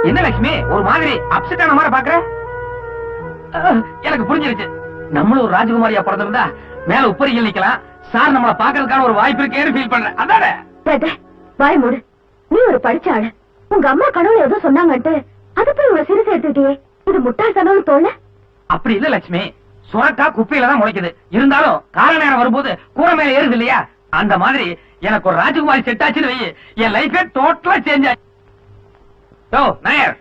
என்ன லட்சுமி, ஒரு மாதிரி அப்செட் ஆன மாதிரி பாக்குற? எனக்கு புரிஞ்சிருச்சு. நம்மளும் ஒரு ராஜகுமாரியா பிறந்திருந்தா மேல உப்பரிகள் நிக்கலாம், சார் நம்மள பாக்குறதுக்கான ஒரு வாய்ப்பு இருக்கேன்னு ஃபீல் பண்றேன். அதானே? வாய் மூடு. நீ ஒரு படிச்ச ஆளு. உங்க அம்மா கனவுல ஏதோ சொன்னாங்கன்ட்டு அது போய் உங்களை சிரிச்சு எடுத்துட்டியே. இது முட்டாள்தனம்னு தோணல? அப்படி இல்ல லட்சுமி, சுரக்கா குப்பையில தான் முளைக்குது. இருந்தாலும் கால நேரம் வரும்போது கூரை மேல ஏறுது இல்லையா? அந்த மாதிரி எனக்கு ஒரு ராஜகுமாரி செட் ஆச்சுன்னு வை, என் லைஃபே டோட்டலா சேஞ்ச் ஆச்சு. யோ நாயர்,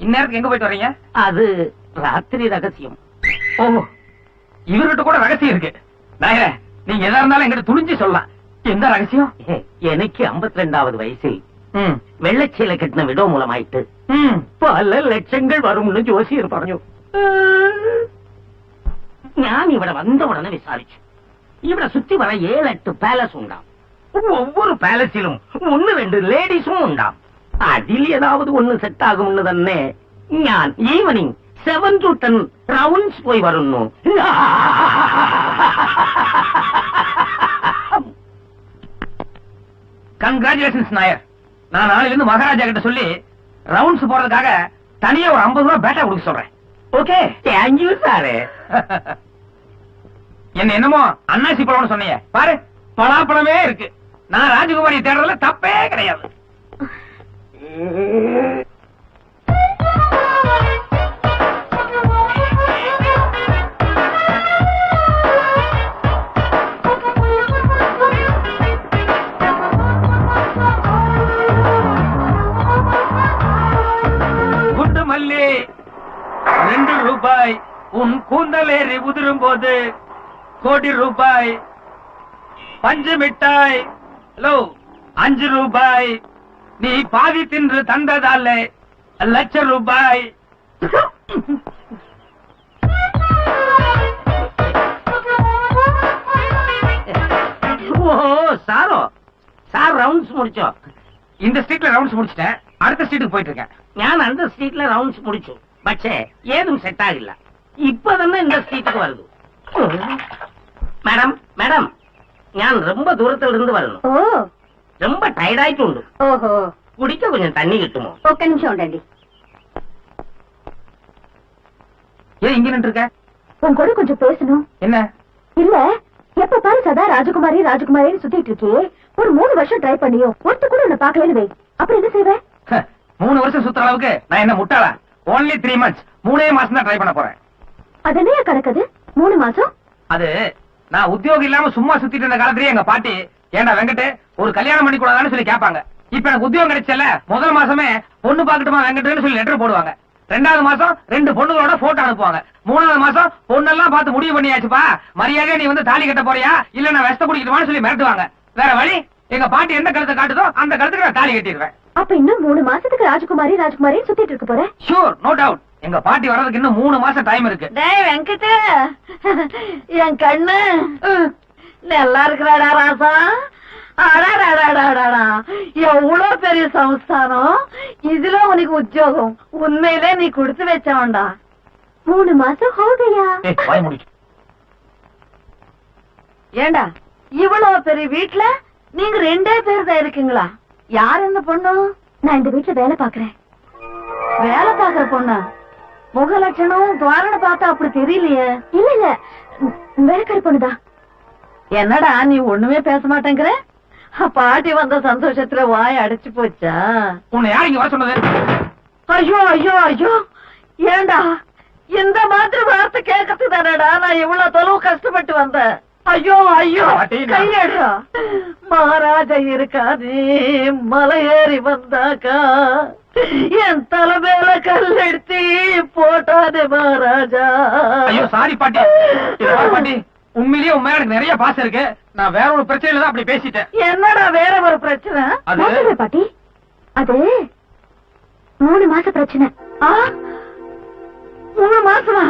இந்நேரத்துக்கு எங்க போயிட்டு வர்றீங்க? அது ராத்திரி ரகசியம். ஓ, இவர்கிட்ட கூட ரகசியம் இருக்கு. நாயரே, நீங்க எதா இருந்தாலும் எங்கிட்ட துணிஞ்சு சொல்லலாம். எந்த ரகசியம்? எனக்கு 52வது வயசில் ம், வெள்ளச்சீலை கட்டின விடோ மூலமாயிட்டு ம். പല ലക്ഷങ്ങൾ വരുമെന്ന് ജോസിയർ പറഞ്ഞു. ഞാൻ ഇവിടെ വന്ന ഉടനെ വിചാരിച്ചു ഇവിടെ சுத்தி வர 7-8 பேலஸ் உண்டாம். ஒவ்வொரு பேலஸிலும் 1-2 லேடிஸும் உண்டாம். அதில் ஏதாவது ஒண்ணு செட் ஆகும்னு തന്നെ ഞാൻ ഈവനിങ് 7 to 10 ரவுண்ட்ஸ் போய் வரணும். கங்க்ராச்சுலேஷன்ஸ் நாயர். நான் நாளையில இருந்து மகாராஜா கிட்ட சொல்லி ரவுண்ட்ஸ் போறதுக்காக தனியா ஒரு 50 ரூபாய் பேட்டா கொடுக்க சொல்றேன். Okay, thank you sir. என்ன என்னமோ அன்னாசி பழம்னு சொன்னீங்க, பாரு பலாப்பழமே இருக்கு. நான் ராஜகுமாரி தேடுறதுல தப்பே கிடையாது. குண்டு மல்லி 2 ரூபாய். உன் கூந்தலேறி உதிரும் போது கோடி ரூபாய். பஞ்சு மிட்டாய் ஹலோ 5 ரூபாய். நீ பாதி தின்று தந்ததால லட்சம் ரூபாய். ஓ சாரோ சார் ரவுண்ட்ஸ் முடிச்சோ. இந்த ஸ்ட்ரீட்ல ரவுண்ட்ஸ் முடிச்சிட்டேன். அடுத்த ஸ்ட்ரீட்டுக்கு போயிட்டு இருக்கேன். ഞാൻ அந்த സ്ട്രീറ്റിലെ റൗണ്ട്സ് മുടിച്ചു. പക്ഷേ ഏതും സെറ്റ് ആകില്ല. ഇപ്പൊ തന്നെ இந்த സ്ട്രീറ്റുக்கு வருது. மேடம் மேடம், ഞാൻ ரொம்ப தூரத்துல இருந்து வரணும். ఓ ரொம்ப டயர்ட் ஆயிട്ടുണ്ട്. ఓహో, குடிக்க கொஞ்சம் தண்ணி கிட்டுமோ? ఒక్క నిమిషం ఉండండి. ஏன் இங்க நின்று இருக்க? உன் கூட கொஞ்சம் பேசணும். என்ன? இல்ல, எப்ப பாரு சதா ராஜகுமாரி ராஜகுமாரின்னு சுத்திட்டு இருக்கியே. ஒரு 3 வருஷம் ட்ரை பண்ணியும் ஒருத்த கூட என்ன பாக்கலன்னு வை. அப்புறம் என்ன செய்வேன்? 3 வருஷம் சுத்துற அளவுக்கு நான் என்ன முட்டாளா? only 3 months, 3 மாசம் தான் ட்ரை பண்ண போறேன். அது என்ன கணக்குது 3 மாசம்? அது நான் உத்தியோகம் இல்லாம சும்மா சுத்திட்டு இருந்த காலத்திலேயே எங்க பாட்டி ஏண்டா வெங்கட் ஒரு கல்யாணம் பண்ணி கூடாதான்னு சொல்லி கேட்பாங்க. இப்ப எனக்கு உத்தியோகம் கிடைச்சல முதல் மாசமே பொண்ணு பாக்கட்டுமா வெங்கட்னு சொல்லி லெட்டர் போடுவாங்க. 2வது மாசம் 2 பொண்ணுகளோட போட்டோ அனுப்புவாங்க. 3வது மாசம் பொண்ணெல்லாம் பார்த்து முடிவு பண்ணியாச்சுப்பா, மரியாதையா நீ வந்து தாலி கட்ட போறியா இல்ல நான் வெஸ்த குடிக்கணுமான்னு சொல்லி மிரட்டுவாங்க. வேற வழி, எங்க பாட்டி எந்த கழுத்தை காட்டுதோ அந்த கழுத்துக்கு நான் தாலி கட்டிடுவேன். அப்ப இன்னும் 3 மாசத்துக்கு ராஜகுமாரி ராஜகுமாரி சுத்திட்டு இருக்க போற? Sure, no doubt. எங்க பாட்டி வர்றதுக்கு இன்னும் 3 மாசம் டைம் இருக்கு. டேய் வெங்கட், என் கண்ணு நல்லா இருக்கிறாடா ராசா. அடாடாடாடாடா, எவ்வளவு பெரிய சம்ஸ்தானம். இதுல உனக்கு உத்தியோகம். உண்மையிலே நீ கொடுத்து வச்சவன்டா. 3 மாசம் ஹோகையா? வாய் முடிச்சு. ஏண்டா இவ்வளவு பெரிய வீட்டுல நீங்க 2 பேர் தான் இருக்கீங்களா? யார் இந்த பொண்ணு? நான் இந்த வீட்டுல வேலை பாக்குறேன். வேலை பாக்குற பொண்ணு? முக லட்சணம் துவாரண பார்த்தா அப்படி தெரியலையே. இல்ல இல்ல, வேலைக்காரி பொண்ணுதான். என்னடா நீ ஒண்ணுமே பேச மாட்டேங்கிற? பாட்டி வந்த சந்தோஷத்துல வாய் அடைச்சு போச்சா? உன்னை யார் இங்க வர சொன்னது? ஐயோ ஐயோ ஐயோ, ஏண்டா இந்த மாதிரி வார்த்தை கேட்கறது தானடா நான் இவ்வளவு தொலைவு கஷ்டப்பட்டு வந்தேன். ஐயோ ஐயோ, கையடா. மகாராஜா இருக்காது மலை ஏறி வந்தாக்கா என் தலை மேல கல்லெடுத்து போட்டாதே மகாராஜா. ஐயோ சாரி பாட்டி. இது பாரு பாட்டி, உண்மையிலேயே உன் மேல எனக்கு நிறைய பாசம் இருக்கு. நான் வேற ஒரு பிரச்சனையில தான் அப்படி பேசிட்டேன். என்னடா வேற ஒரு பிரச்சனை? அது பாட்டி, அது 3 மாச பிரச்சனை. 3 மாசமா?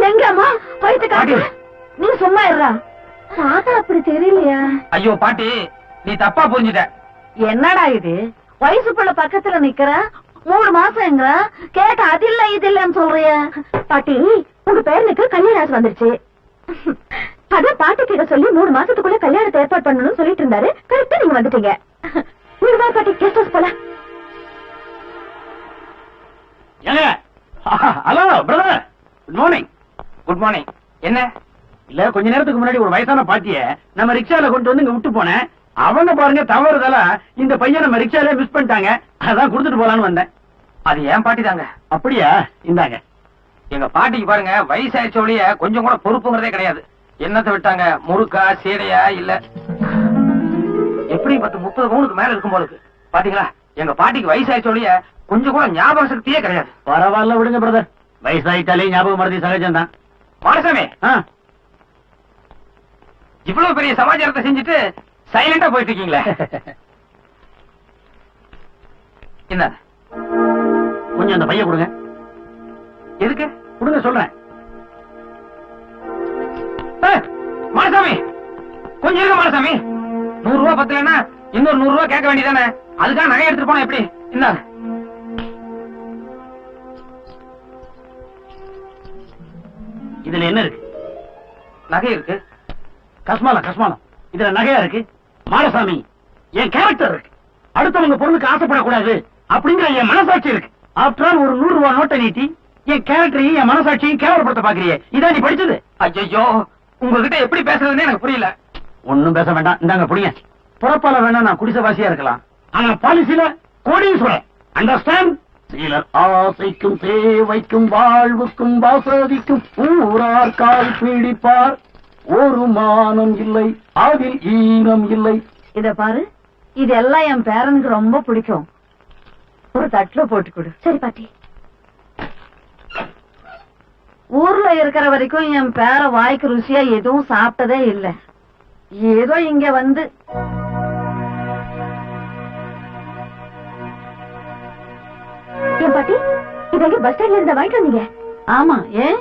எங்கம்மா போயிட்டு காட்டு. நீ சும்மா இருடா. சாதா அப்படி தெரியலையா? ஐயோ பாட்டி, நீ தப்பா புரிஞ்சுட்ட. என்னடா இது, வயசு பிள்ளை பக்கத்துல நிக்கிற 3 மாசம் எங்க கேட்ட அது இல்ல இது இல்லன்னு சொல்றிய? பாட்டி, உங்க பேரனுக்கு கல்யாணம் வந்துருச்சு. அதான் பாட்டி கிட்ட சொல்லி 3 மாசத்துக்குள்ள கல்யாணத்தை ஏற்பாடு பண்ணணும்னு சொல்லிட்டு இருந்தாரு. கரெக்டா நீங்க வந்துட்டீங்க. நீங்க வா பாட்டி, கெஸ்ட் ஹவுஸ் போலாம். Hello brother, good morning. Good morning. என்ன? இல்ல, கொஞ்ச நேரத்துக்கு முன்னாடி ஒரு வயசான பாட்டிய நம்ம ரிக்ஷால கொண்டு வந்து இங்க விட்டு போனேன். அவங்க பாருங்க தவறுதலா இந்த பையன் நம்ம ரிக்ஷாலே மிஸ் பண்ணிட்டாங்க. அதான் கொடுத்துட்டு போலான்னு வந்தேன். அது ஏன் பாட்டி தாங்க. அப்படியா? இந்தாங்க. எங்க பாட்டிக்கு பாருங்க வயசாயிடுச்ச ஒழிய கொஞ்சம் கூட பொறுப்புங்கிறதே கிடையாது. என்னத்தை விட்டாங்க, முறுக்கா சீடையா இல்ல எப்படி 10-30 பவுனுக்கு மேல இருக்கும் போலுக்கு. பாத்தீங்களா, எங்க பாட்டிக்கு வயசாயிடுச்ச ஒழிய கொஞ்சம் கூட ஞாபக சக்தியே கிடையாது. பரவாயில்ல விடுங்க பிரதர், வயசாயிட்டாலே ஞாபகம் மறதி சகஜம் தான். மாடசாமி, இவ்வளவு பெரிய சமாச்சாரத்தை செஞ்சுட்டு சைலண்டா போயிட்டு இருக்கீங்களே. என்ன கொஞ்சம் அந்த பைய கொடுங்க. எதுக்கு கொடுங்க சொல்றேன். மாடசாமி, கொஞ்சம் இருக்க மாடசாமி. 100 ரூபாய் பத்தலன்னா இன்னொரு 100 ரூபாய் கேட்க வேண்டியதானே? அதுக்காக நகை எடுத்துட்டு போனா எப்படி? இந்த இதுல என்ன இருக்கு? நகை இருக்கு. கஸ்மாலம் இதுல நகையா இருக்கு. மாடசாமி, என் கேரக்டர் இருக்கு. அடுத்தவங்க பொருளுக்கு ஆசைப்படக்கூடாது அப்படிங்கிற என் மனசாட்சி இருக்கு. ஆஃப்டர் ஆல் ஒரு 100 ரூபாய் நோட்டை நீட்டி என் கேரக்டரையும் என் மனசாட்சியும் கேவலப்படுத்த பாக்குறியே, இதான் நீ படிச்சது? ஐயோ, உங்ககிட்ட எப்படி பேசுறதுன்னு எனக்கு புரியல. ஒண்ணும் பேச வேண்டாம், இந்தாங்க புடிங்க. புறப்பால வேணா நான் குடிசவாசியா இருக்கலாம், ஆனா பாலிசில கோடீஸ்வரன். அண்டர்ஸ்டாண்ட்? சிலர் ஆசைக்கும் தேவைக்கும் வாழ்வுக்கும் வசதிக்கும் ஊரார் கால் பிடிப்பார். ஒரு மானம் இல்லை, அதில் ஈனம் இல்லை. இத பாரு, இதெல்லாம் என் பேரனுக்கு ரொம்ப பிடிக்கும். ஒரு தட்டுல போட்டு கொடு. சரி பாட்டி. ஊர்ல இருக்கிற வரைக்கும் என் பேர வாய்க்கு ருசியா எதுவும் சாப்பிட்டதே இல்ல. ஏதோ இங்க வந்து ஏன் பாட்டி, இதெங்க பஸ் ஸ்டாண்ட்ல இருந்த வாங்கிட்டு வந்தீங்க? ஆமா, ஏன்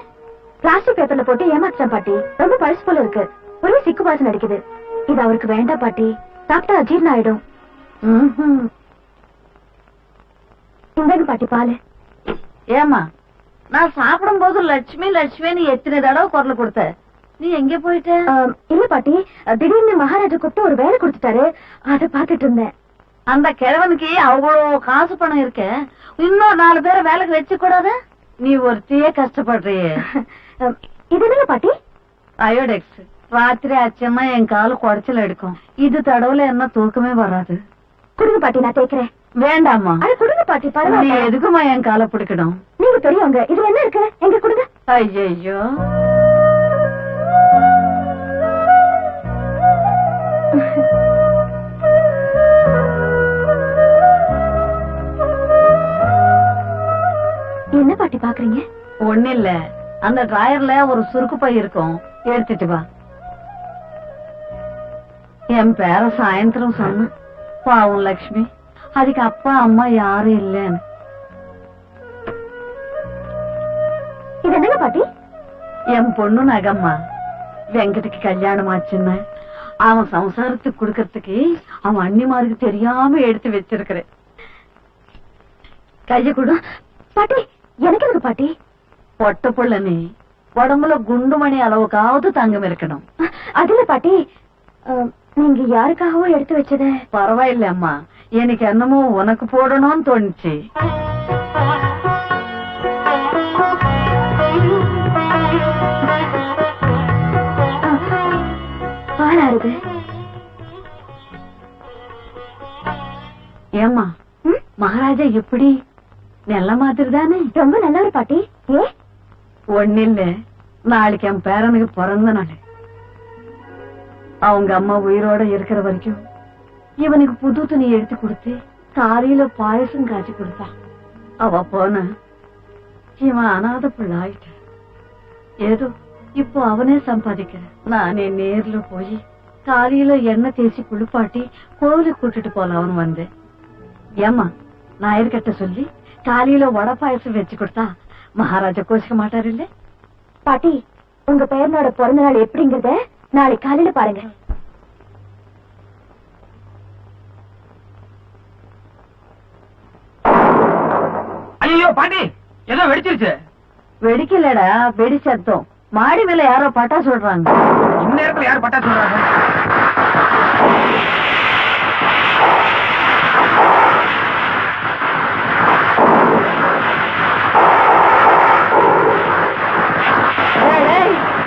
பிளாஸ்டிக் பேப்பர்ல போட்டு ஏமாத்துறேன் பாட்டி. ரொம்ப பழசு போல இருக்கு. ஒரே சிக்கு வாசனை அடிக்குது. இது அவருக்கு வேண்டாம் பாட்டி, சாப்பிட்டா அஜீர்ணம் ஆயிடும். ம்ஹும். இந்தாங்க பாட்டி பாலு. ஏமா, நான் சாப்பிடும் போது லட்சுமி லட்சுமின்னு எத்தனை தடவை குரல் கொடுத்த, நீ எங்க போயிட்ட? இல்ல பாட்டி, திடீர்னு மகாராஜா கூப்பிட்டு ஒரு வேலை கொடுத்துட்டாரு, அதை பாத்துட்டு இருந்தேன். அந்த கிழவனுக்கு அவ்வளவு காசு பணம் இருக்க, இன்னும் 4 பேரை வேலைக்கு வச்சு கூடாத? நீ ஒருத்தையே கஷ்டப்படுறியே. இது என்னங்க பாட்டி? அயோடெக்ஸ். ராத்திரி ஆச்சுன்னா என் காலு குடைச்சல் எடுக்கும். இது தடவுல என்ன தூக்கமே வராது. கொடுங்க பாட்டி, நான் தேய்க்கிறேன். வேண்டாமா? அது கொடுங்க பாட்டி, நீ பரவாயில்ல. எதுக்குமா என் காலை பிடிக்கணும்? நீங்க பெரியவங்க, இதுல என்ன இருக்கு? எங்க கொடுங்க. ஐயோ, என்ன பாட்டி பாக்குறீங்க? ஒண்ணு இல்ல, அந்த டிராயர்ல ஒரு சுருக்கு பை இருக்கும், எடுத்துட்டு வா. என் பேர சாயந்தரம் சொன்ன, பாவம் லட்சுமி, அதுக்கு அப்பா அம்மா யாரும் இல்லன்னு. இது என்னங்க பாட்டி? என் பொண்ணு நகம்மா. வெங்கட்டுக்கு கல்யாணம் ஆச்சுன்னு அவன் சம்சாரத்துக்கு கொடுக்கறதுக்கு அவன் அண்ணிமாருக்கு தெரியாம எடுத்து வச்சிருக்கிறேன். கைய கொடு பாட்டி. எனக்கு எதுக்கு பாட்டி? பொட்ட புள்ள நீ, உடம்புல குண்டுமணி அளவுக்காவது தங்கம் இருக்கணும். அதுல பாட்டி, நீங்க யாருக்காகவோ எடுத்து வச்சத. பரவாயில்ல அம்மா, எனக்கு என்னமோ உனக்கு போடணும்னு தோணுச்சு. பாலாருது. ஏம்மா, மகாராஜா எப்படி? நல்ல மாதிரி தானே? ரொம்ப நல்ல பாட்டி. ஏ ஒண்ணு இல்ல, நாளைக்கு என் பேரனுக்கு பிறந்த நாள். அவங்க அம்மா உயிரோட இருக்கிற வரைக்கும் இவனுக்கு புது துணி எடுத்து கொடுத்து காலையில பாயசம் காய்ச்சி கொடுத்தா. அவ போன இவன் அனாதை பிள்ளை ஆயிட்ட. ஏதோ இப்போ அவனே சம்பாதிக்கிற. நானே நேர்ல போய் காலையில எண்ணெய் தேய்ச்சி குளிப்பாட்டி கோவிலுக்கு கூட்டிட்டு போலாம்னு வந்தேன். ஏமா, நாயர்கிட்ட சொல்லி காலையில வடை பாயசம் வச்சு கொடுத்தா மகாராஜா கோச்சிக்க மாட்டாரு இல்ல? பாட்டி, உங்க பேரனோட பிறந்த நாள் எப்படிங்கறத நாளை காலையில பாருங்க. ஐயோ பாட்டி, ஏதோ வெடிச்சிருச்சு. வெடிக்கலடா, வெடி சத்தம். மாடி மேல யாரோ பட்டா சொல்றாங்க. இந்நேரத்துல யார் பட்டா சொல்றாங்க?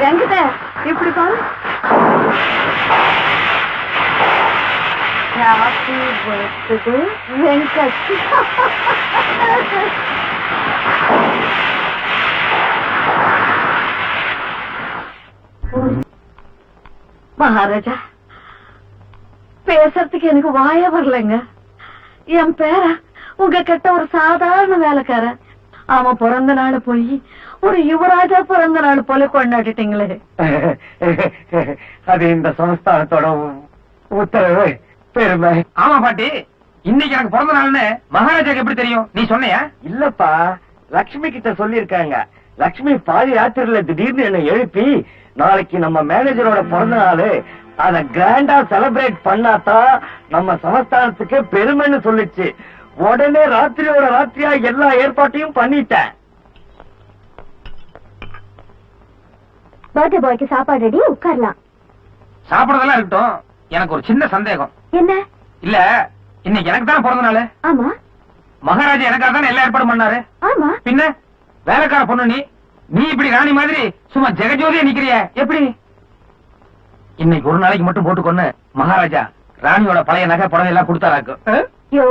வெங்கட, இப்படி பாரு. Happy birthday Venkat. மகாராஜா, பேசுறதுக்கு எனக்கு வாய வரலைங்க. என் பேர உங்க கிட்ட ஒரு சாதாரண வேலைக்காரன். அவன் பிறந்த நாள் போய் ஒரு யுவராஜா பிறந்த நாள் போல கொண்டாடிட்டீங்களே. அது இந்த சமஸ்தானத்தோட உத்தரவு, பெருமை. ஆமா பாட்டி, இன்னைக்கு எனக்கு பிறந்த நாள்னு மகாராஜாக்கு எப்படி தெரியும்? நீ சொன்னியா? இல்லப்பா, லட்சுமி கிட்ட சொல்லிருக்காங்க. லட்சுமி பாதி ராத்திரில திடீர்னு என்ன எழுப்பி, நாளைக்கு நம்ம மேனேஜரோட பிறந்த நாள், அத கிராண்டா செலிப்ரேட் பண்ணாதான் நம்ம சமஸ்தானத்துக்கு பெருமைன்னு சொல்லிச்சு. உடனே ராத்திரியோட ராத்திரியா எல்லா ஏற்பாட்டையும் பண்ணிட்டேன். பர்த்டே பாய்க்கு சாப்பாடு ரெடி, உட்காரலாம். சாப்பிடறதெல்லாம் இருக்கட்டும், எனக்கு ஒரு சின்ன சந்தேகம். என்ன? இல்ல, இன்னைக்கு எனக்கு தான் பிறந்த நாள். ஆமா மகாராஜா எனக்காக தானே எல்லா ஏற்பாடும் பண்ணாரு. ஆமா. பின்ன வேலைக்கார பொண்ணு நீ இப்படி ராணி மாதிரி சும்மா ஜெகஜோதியா நிக்கிறிய எப்படி? இன்னைக்கு ஒரு நாளைக்கு மட்டும் போட்டுக்கொண்டு மகாராஜா ராணியோட பழைய நகை புடவை எல்லாம் கொடுத்தாராக்கு. யோ,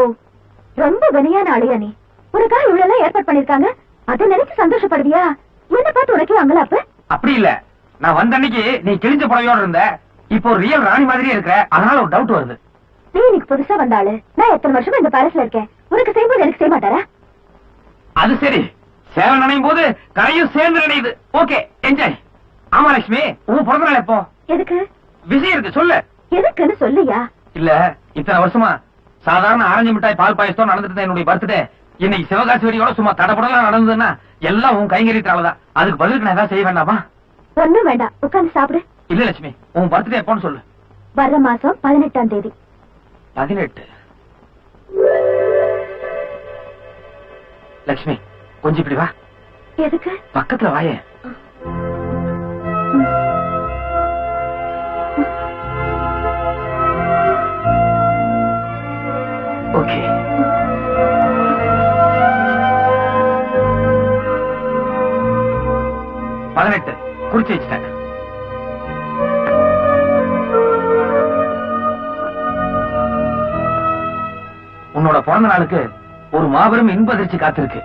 ரொம்ப கனியான ஆளியா நீ. உனக்காக இவ்வளவு எல்லாம் ஏற்பாடு பண்ணிருக்காங்க, அதை நினைச்சு சந்தோஷப்படுவியா? என்ன பார்த்து உனக்கு வாங்கல? அப்படி இல்ல, நான் வந்த அன்னைக்கு நீ கிழிஞ்ச புடவையோட இருந்த, இப்போ ஒரு ரியல் ராணி மாதிரியே இருக்கிற, அதனால ஒரு டவுட் வருது. நீ இன்னைக்கு புதுசா வந்தாளு, நான் எத்தனை வருஷமா இந்த பேலஸ்ல இருக்கேன். உனக்கு செய்யும்போது எனக்கு செய்ய மாட்டாரா? அது சரி, சேவல் நினையும் போது கரையும் சேர்ந்து நினையுது. Okay, enjoy. ஆமா லட்சுமி, உன் பிறந்த நாள் எப்போ? எதுக்கு? விஷயம் இருக்கு, சொல்லு. எதுக்குன்னு சொல்லியா? இல்ல, இத்தனை வருஷமா சாதாரண ஆரஞ்சு மிட்டாய் பால் பாயசத்தோட நடந்துட்டு என்னுடைய பர்த்டே, இன்னைக்கு சிவகாசி வெடியோட சும்மா தடப்படலாம் நடந்ததுன்னா எல்லாம் உன் கைங்கரியத்தாலதான். அதுக்கு பதிலுக்கு நான் ஏதாவது செய்ய வேண்டாமா? ஒண்ணும் வேண்டாம், உட்கார்ந்து சாப்பிடு. இல்ல லட்சுமி, உன் பர்த்டே எப்போன்னு சொல்லு. வர்ற மாசம் 18ஆம் தேதி. 18. லட்சுமி, கொஞ்சம் இப்படி வா. எதுக்கு? பக்கத்துல வாயே. ஓகே. குறிச்சு வச்சுட்டேன். உன்னோட பிறந்த நாளுக்கு ஒரு மாபெரும் இன்ப அதிர்ச்சி காத்திருக்கு.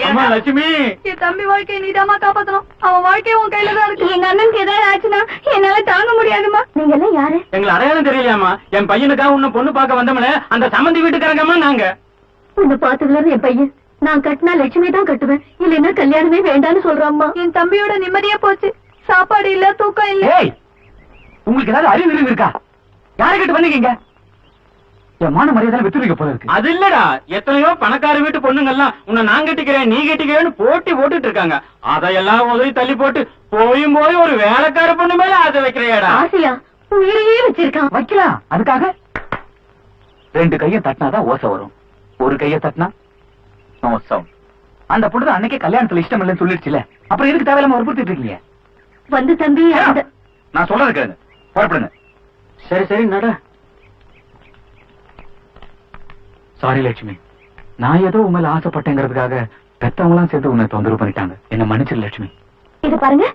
அம்மா லட்சுமி, என் தம்பி வாழ்க்கையை நீதாமா காப்பாத்தணும். அவன் வாழ்க்கை உன் கையில தான் இருக்கு. எங்க அண்ணனுக்கு ஏதாவது ஆச்சுன்னா என்னால தாங்க முடியாதுமா. நீங்க எல்லாம் யாரு? எங்களை அடையாளம் தெரியலையாமா? என் பையனுக்காக உன்ன பொண்ணு பார்க்க வந்தோம்ல, அந்த சம்பந்தி வீட்டுக்காரங்கம்மா நாங்க. உன்னை பாத்துக்கல என் பையன். நான் கட்டினா லட்சுமி தான் கட்டுவேன், இல்லைன்னா கல்யாணமே வேண்டான்னு சொல்றாம்மா. என் தம்பியோட நிம்மதியா போச்சு. சாப்பாடு இல்ல, தூக்கம் இல்ல. உங்களுக்கு ஏதாவது அறிவு இருக்கா? யாருக்கிட்ட வந்தீங்க? என் மான மரியாதை வெற்றி போல இருக்கு. அது இல்லடா, எத்தனையோ பணக்கார வீட்டு பொண்ணுங்கெல்லாம் உன்னை நான் கட்டிக்கிறேன் நீ கட்டிக்கிறேன்னு போட்டி போட்டுட்டு இருக்காங்க. அதையெல்லாம் உதவி தள்ளி போட்டு போயும் போய் ஒரு வேலைக்கார பொண்ணு மேல ஆசை வைக்கிறையாடா? ஆசையா? உயிரையே வச்சிருக்கான். வைக்கலாம். அதுக்காக 2 கையை தட்டினாதான் ஓசை வரும், ஒரு கையை தட்டினா நோ சவுண்ட். அந்த பொண்ணு அன்னைக்கே கல்யாணத்துல இஷ்டம் இல்லைன்னு சொல்லிடுச்சுல, அப்புறம் எதுக்கு தேவையில்லாம வற்புறுத்திட்டு இருக்கீங்க? வந்து தம்பி, நான் சொல்றது கேளுங்க, புறப்படுங்க. சரி சரி நட. சாரி லட்சுமி, நான் ஏதோ உண்மையில ஆசைப்பட்டேங்கிறதுக்காக பெத்தவங்களாம் சேர்த்து உன்னை தொந்தரவு பண்ணிட்டாங்க. என்ன மன்னிச்சிரு லட்சுமி. இது பாருங்க,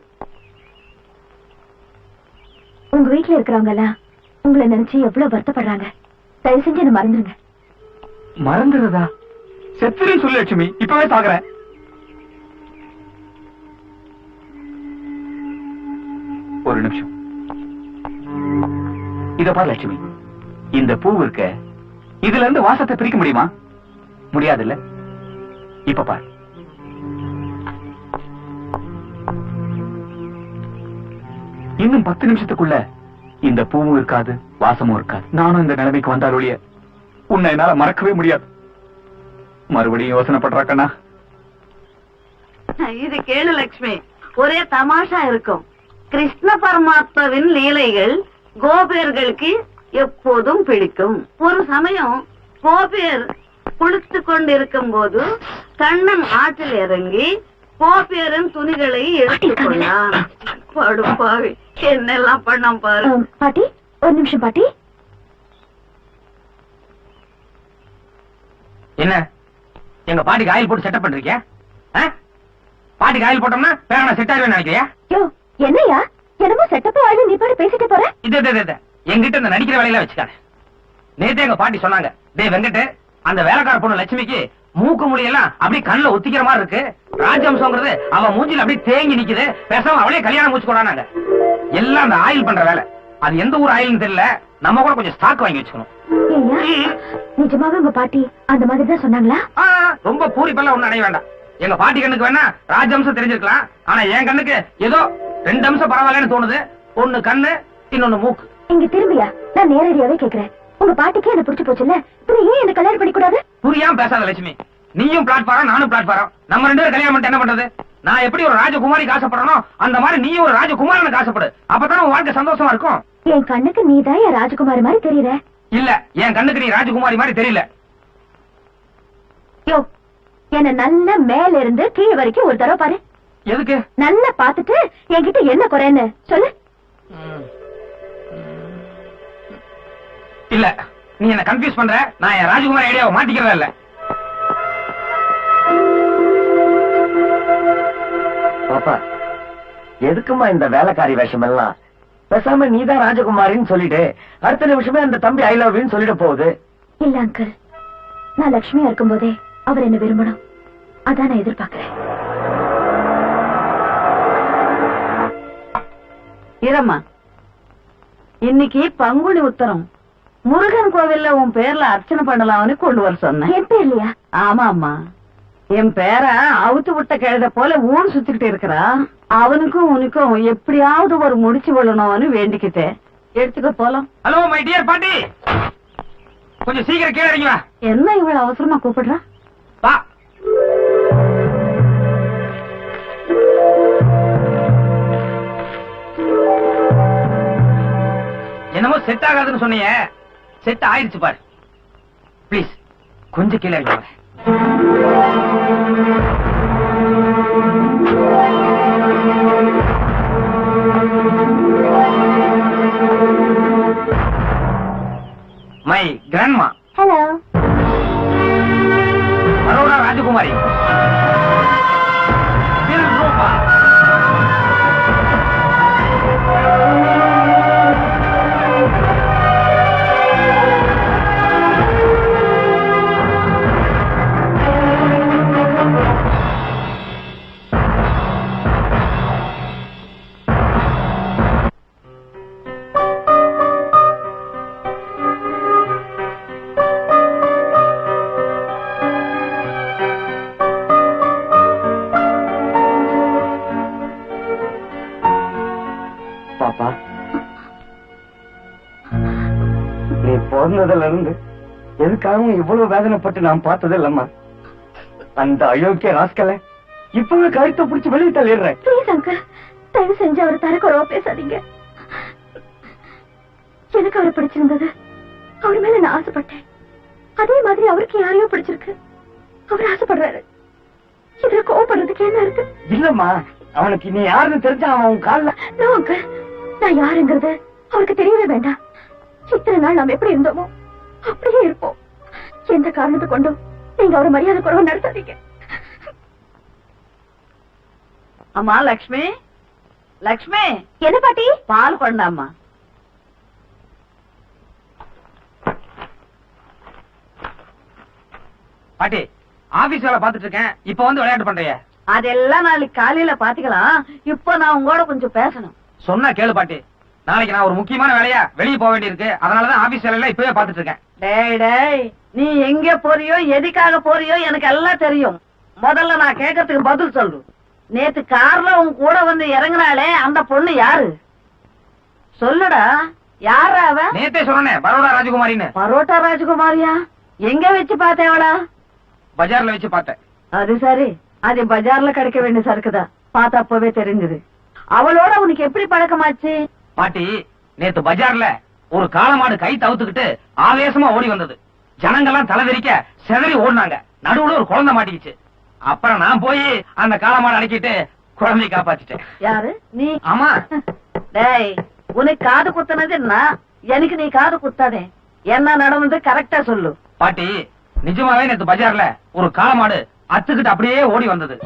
உங்க வீட்டுல இருக்கிறவங்க எல்லாம் உங்களை நினைச்சு எவ்வளவு வருத்தப்படுறாங்க. தயவு செஞ்சு என்ன மறந்துருங்க. மறந்துடுறதா? செத்துருன்னு சொல்லு லட்சுமி, இப்பவே சாகுறேன். ஒரு நிமிஷம். இத பாரு லட்சுமி, இந்த பூ இருக்க, இதுல இருந்து வாசத்தை பிரிக்க முடியுமா? முடியாது இல்ல? இப்ப பாரு. இன்னும் 10 நிமிஷத்துக்குள்ள இந்த பூவும் இருக்காது, வாசமும் இருக்காது. நானும் இந்த நிலைமைக்கு வந்தாலொழிய உன்னை என்னால மறக்கவே முடியாது. மறுபடியும் யோசனை பண்றாக்கண்ணா. இது கேளு லட்சுமி, ஒரே தமாஷா இருக்கும். கிருஷ்ண பரமாத்மாவின் லீலைகள் கோபியர்களுக்கு எப்போதும் பிடிக்கும். ஒரு சமயம் கோபியர் குளித்து கொண்டிருக்கும் போது கண்ணன் ஆற்றில் இறங்கி கோபியரின் துணிகளை எடுத்துக்கொண்டான். படுப்பாவி, என்னெல்லாம் பண்ணாம் பாரு. பாட்டி, ஒரு நிமிஷம் பாட்டி. என்ன எங்க பாட்டிக்கு ஆயில் போட்டு செட்டப் பண்றீங்க? பாட்டிக்கு ஆயில் போட்டோம்னா பேர செட் ஆயிடுவேன் நினைக்கிறியா? யோ, என்னையா என்னமோ செட்டப் ஆளு நீ பாட்டு பேசிட்டு போற? இது எங்கிட்ட இந்த நடிக்கிற வேலையில வச்சுக்காரு. நேத்தே எங்க பாட்டி சொன்னாங்க, டேய் வெங்கட், அந்த வேலைக்கார பொண்ணு லட்சுமிக்கு மூக்கு முடியெல்லாம் அப்படியே கண்ணுல ஒத்திக்கிற மாதிரி இருக்கு. ராஜவம்சங்கிறது அவன் மூஞ்சில அப்படியே தேங்கி நிக்குது, பேசாம அவளே கல்யாணம் முடிச்சு கொண்டாங்க. எல்லாம் அந்த ஆயில் பண்ற வேலை. அது எந்த ஊர் ஆயில்னு தெரியல, நம்ம கூட கொஞ்சம் ஸ்டாக் வாங்கி வச்சுக்கணும். ஏய்யா, நிஜமாவே உங்க பாட்டி அந்த மாதிரி தான் சொன்னாங்களா? ரொம்ப பூரிப்பெல்லாம் ஒண்ணு அடைய வேண்டாம். எங்க பாட்டி கண்ணுக்கு வேணா ராஜம்சம் தெரிஞ்சிருக்கலாம், ஆனா என் கண்ணுக்கு ஏதோ 2 அம்சம் பரவாயில்லன்னு தோணுது. ஒண்ணு கண்ணு, இன்னொன்னு மூக்கு. இங்க திரும்பியா, நான் நேரடியாவே கேக்குறேன். உங்க பாட்டிக்கு என்ன பிடிச்சு போச்சுல்ல, பின்ன ஏன் என்ன கல்யாணம் பண்ணி கூடாது? புரியாம பேசாத லட்சுமி. நீயும் பிளாட்பாரம், நானும் பிளாட்பாரம். நம்ம 2 பேரும் கல்யாணம் பண்ணிட்டு என்ன பண்றது? நான் எப்படி ஒரு ராஜகுமாரிக்கு ஆசைப்படுறனோ அந்த மாதிரி நீயும் ஒரு ராஜகுமாரனுக்கு ஆசைப்படு. அப்பதான் உன் வாழ்க்கை சந்தோஷமா இருக்கும். என் கண்ணுக்கு நீதான் என் ராஜகுமாரி மாதிரி தெரியற. இல்ல, என் கண்ணுக்கு நீ ராஜகுமாரி மாதிரி தெரியல. யோ, என்ன நல்ல மேல இருந்து கீழே வரைக்கும் ஒரு தடவை பாரு. எதுக்கு? நல்லா பாத்துட்டு என்கிட்ட என்ன குறைன்னு சொல்லு. இல்ல, நீ என்ன கன்ஃபியூஸ் பண்ற. நான் என் ராஜகுமாரி ஐடியாவை மாட்டிக்கிறதா இல்ல. பாப்பா, எதுக்குமா இந்த வேலைக்காரி வேஷம் எல்லாம்? பேசாம நீதான் ராஜகுமாரின்னு சொல்லிட்டு அடுத்த நிமிஷமே அந்த தம்பி ஐ லவ் யூன்னு சொல்லிட போகுது. இல்ல அங்கிள், நான் லட்சுமியா இருக்கும் போதே அவர் என்ன விரும்பணும். அதான் நான் எதிர்பார்க்கிறேன். இரம்மா, இன்னைக்கு பங்குனி உத்தரம். முருகன் கோவில்ல உன் பேர்ல அர்ச்சனை பண்ணலாம்னு கொண்டு வர சொன்னேன். என் பேர் இல்லையா? ஆமா அம்மா, என் பேர அவுத்து விட்ட கழுத போல ஊர் சுத்திக்கிட்டு இருக்கிறா. அவனுக்கும் உனக்கும் எப்படியாவது ஒரு முடிச்சு விழணும்னு வேண்டிக்கிட்டேன். எடுத்துக்க போலாம். ஹலோ மை டியர் பாட்டி, கொஞ்சம் சீக்கிரம் கீழே இறங்கி வா. என்ன இவ்வளவு அவசரமா கூப்பிடுறா? வா. என்னமோ செட் ஆகாதுன்னு சொன்னீங்க, செட் ஆயிடுச்சு பாரு. ப்ளீஸ் கொஞ்சம் கீழே இறங்கி வா. My grandma. ஹலோ. பரோடா ராஜகுமாரி. ரூபா. பாப்பா, நீ பிறந்ததுல இருந்து எதுக்காகவும் இவ்வளவு வேதனைப்பட்டு நான் பார்த்தது இல்லம்மா. அந்த அயோக்கிய ராஸ்கலை இப்பவே கழுத்தை பிடிச்சி வெளியே தள்ளிடுறேன். ப்ளீஸ் அங்கிள், தயவு செஞ்சு அவரை தரக்குறவா பேசாதீங்க. எனக்கு அவரை பிடிச்சிருந்தது, அவர் மேல நான் ஆசைப்பட்டேன். அதே மாதிரி அவருக்கு யாரையோ பிடிச்சிருக்கு, அவர் ஆசைப்படுறாரு. இதுல கோவப்படுறதுக்கு என்ன இருக்கு? இல்லம்மா, அவனுக்கு நீ யாருன்னு தெரிஞ்சா அவன் உன் கால்ல. நோ அங்கிள், நான் யாருங்கிறது அவருக்கு தெரியவே வேண்டாம். இத்தனை நாள் நாம் எப்படி இருந்தோமோ அப்படியே இருப்போம். எந்த காரணத்தை கொண்டும் நீங்க அவரை மரியாதை குறைவா நடத்தாதீங்க. அம்மா லக்ஷ்மி, லக்ஷ்மி, என்ன பாட்டி? பால் கொண்டாம்மா. பாட்டி, ஆபீஸ் வேலை பாத்துட்டு இருக்கேன். இப்ப வந்து விளையாட்டு பண்றிய? அதெல்லாம் நாளைக்கு காலையில பாத்துக்கலாம். இப்போ நான் உங்களோட கொஞ்சம் பேசணும். சொன்னா கேளு பாட்டி. நாளைக்கு நான் ஒரு முக்கியமான வேலையா வெளியே போக வேண்டியிருக்கு. அதனாலதான் ஆபீஸ் வேலையில இப்பவே பாத்துட்டு இருக்கேன். டேய் டேய், நீ எங்க போறியோ எதுக்காக போறியோ எனக்கு எல்லாம் தெரியும். முதல்ல நான் கேட்கறதுக்கு பதில் சொல்லு. நேத்து கார்ல உன் கூட வந்து இறங்குனாலே அந்த பொண்ணு யாரு? சொல்லுடா, யாரா அவ? நேத்தே சொன்னேன், பரோடா ராஜகுமாரின்னு. பரோட்டா ராஜகுமாரியா? எங்க வச்சு பார்த்தேவளா? பஜார்ல வச்சு பார்த்தேன். அது சரி, அது பஜார்ல கிடைக்க வேண்டிய சரக்குதான். பார்த்தா அப்பவே தெரிஞ்சது. அவளோட உனக்கு எப்படி பழக்கமாச்சு? பாட்டி, நேத்து பஜார்ல ஒரு காளமாடு கை தவுத்துக்கிட்டு ஆவேசமா ஓடி வந்தது. ஜனங்கெல்லாம் தலைவெறிக்க செதறி ஓடினாங்க. நடுவுல ஒரு குழந்தை மாட்டிக்கிச்சு. அப்புறம் நான் போய் அந்த காளமாடு அடக்கிட்டு குழந்தையை காப்பாத்திட்டேன். யாரு நீ? ஆமா. டேய், உனக்கு காது குத்துனது நான், எனக்கு நீ காது குத்தாதே. என்ன நடந்தது கரெக்டா சொல்லு. பாட்டி, நிஜமாவே நேத்து பஜார்ல ஒரு காளமாடு அத்துக்கிட்டு அப்படியே ஓடி வந்தது.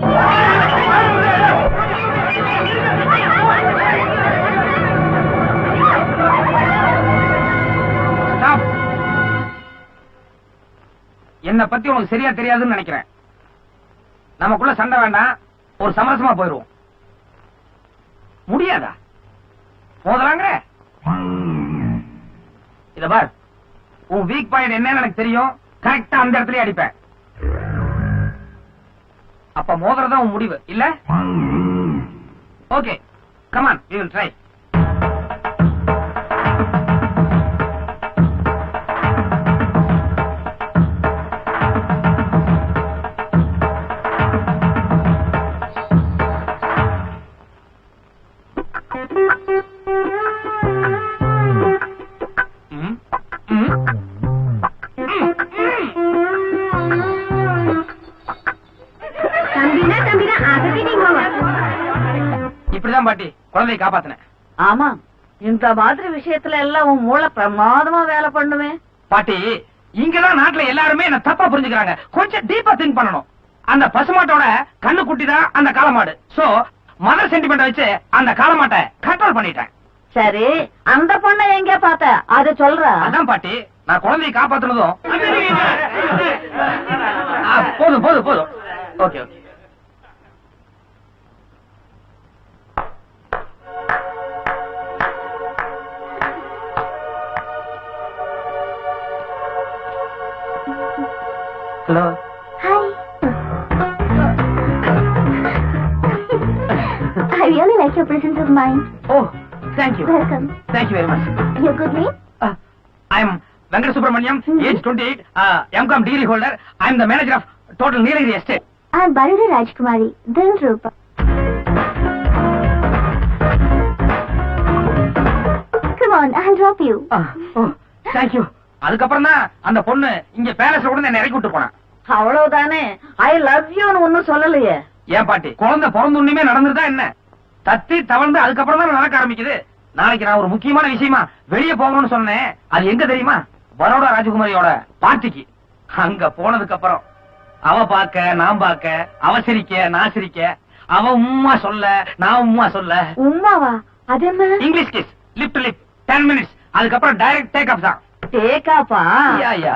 Stop. என்னை பத்தி உனக்கு சரியா தெரியாதுன்னு நினைக்கிறேன். நமக்குள்ள சண்டை வேண்டாம், ஒரு சமரசமா போயிருவோம். முடியாதா? மோதலாங்க. இத பார், உன் வீக் பாயிண்ட் என்னன்னு எனக்கு தெரியும். கரெக்டா அந்த இடத்துலயே அடிப்பேன். அப்ப மோதுறதா உன் முடிவு இல்ல? Okay, come on, we will try. இப்படிதான் பாட்டி குழந்தையை காப்பாத்தினேன். ஆமா, இந்த மாதிரி விஷயத்துல எல்லாம் உன் மூளை பிரமாதமா வேலை பண்ணுவேன். பாட்டி, இங்கதான் நாட்டுல எல்லாருமே என்ன தப்பா புரிஞ்சுக்கிறாங்க. கொஞ்சம் டீப்பா திங்க் பண்ணணும். அந்த பசுமாட்டோட கண்ணு குட்டி தான் அந்த காளமாடு. சோ மதர் சென்டிமெண்ட் வச்சு அந்த காளமாட்டை கண்ட்ரோல் பண்ணிட்டேன். சரி, அந்த பொண்ணை எங்க பார்த்த அத சொல்ற? அதான் பாட்டி, நான் குழந்தையை காப்பாத்துனதும். போதும் போதும் போதும். Okay okay. Hello. Hi. I really like your presence of mind. Oh, thank you. Welcome. Thank you very much. Your good name? I am Venkata Subramaniam, age 28, M.Com degree holder. I am the manager of Total Nilagiri Estate. I am Barada Rajkumari, Dilrupa. Come on, I'll drop you. Oh, thank you. அதுக்கப்புறம் தான் அந்த பொண்ணு இங்க பேலஸ்ல கூட என்ன இறக்கி விட்டு போனா. அவ்வளவுதானே? ஐ லவ் யூன்னு ஒன்னும் சொல்லலையே. ஏன் பாட்டி, குழந்தை பிறந்துமே நடந்துருதா என்ன? தத்தி தவழ்ந்து அதுக்கப்புறம் தான் நடக்க ஆரம்பிக்குது. நாளைக்கு நான் ஒரு முக்கியமான விஷயமா வெளியே போகணும்னு சொன்னேன். அது எங்க தெரியுமா? பரோடா ராஜகுமாரியோட பார்ட்டிக்கு. அங்க போனதுக்கு அப்புறம் அவ பாக்க நான் பாக்க, அவ சிரிக்க நான் சிரிக்க, அவ உம்மா சொல்ல நான் உம்மா சொல்ல. உம்மாவா? அது என்ன? English kiss, lip to lip, 10 minutes. அதுக்கப்புறம் டைரக்ட் டேக் ஆஃப் தான். டேக்காப்பா? யா.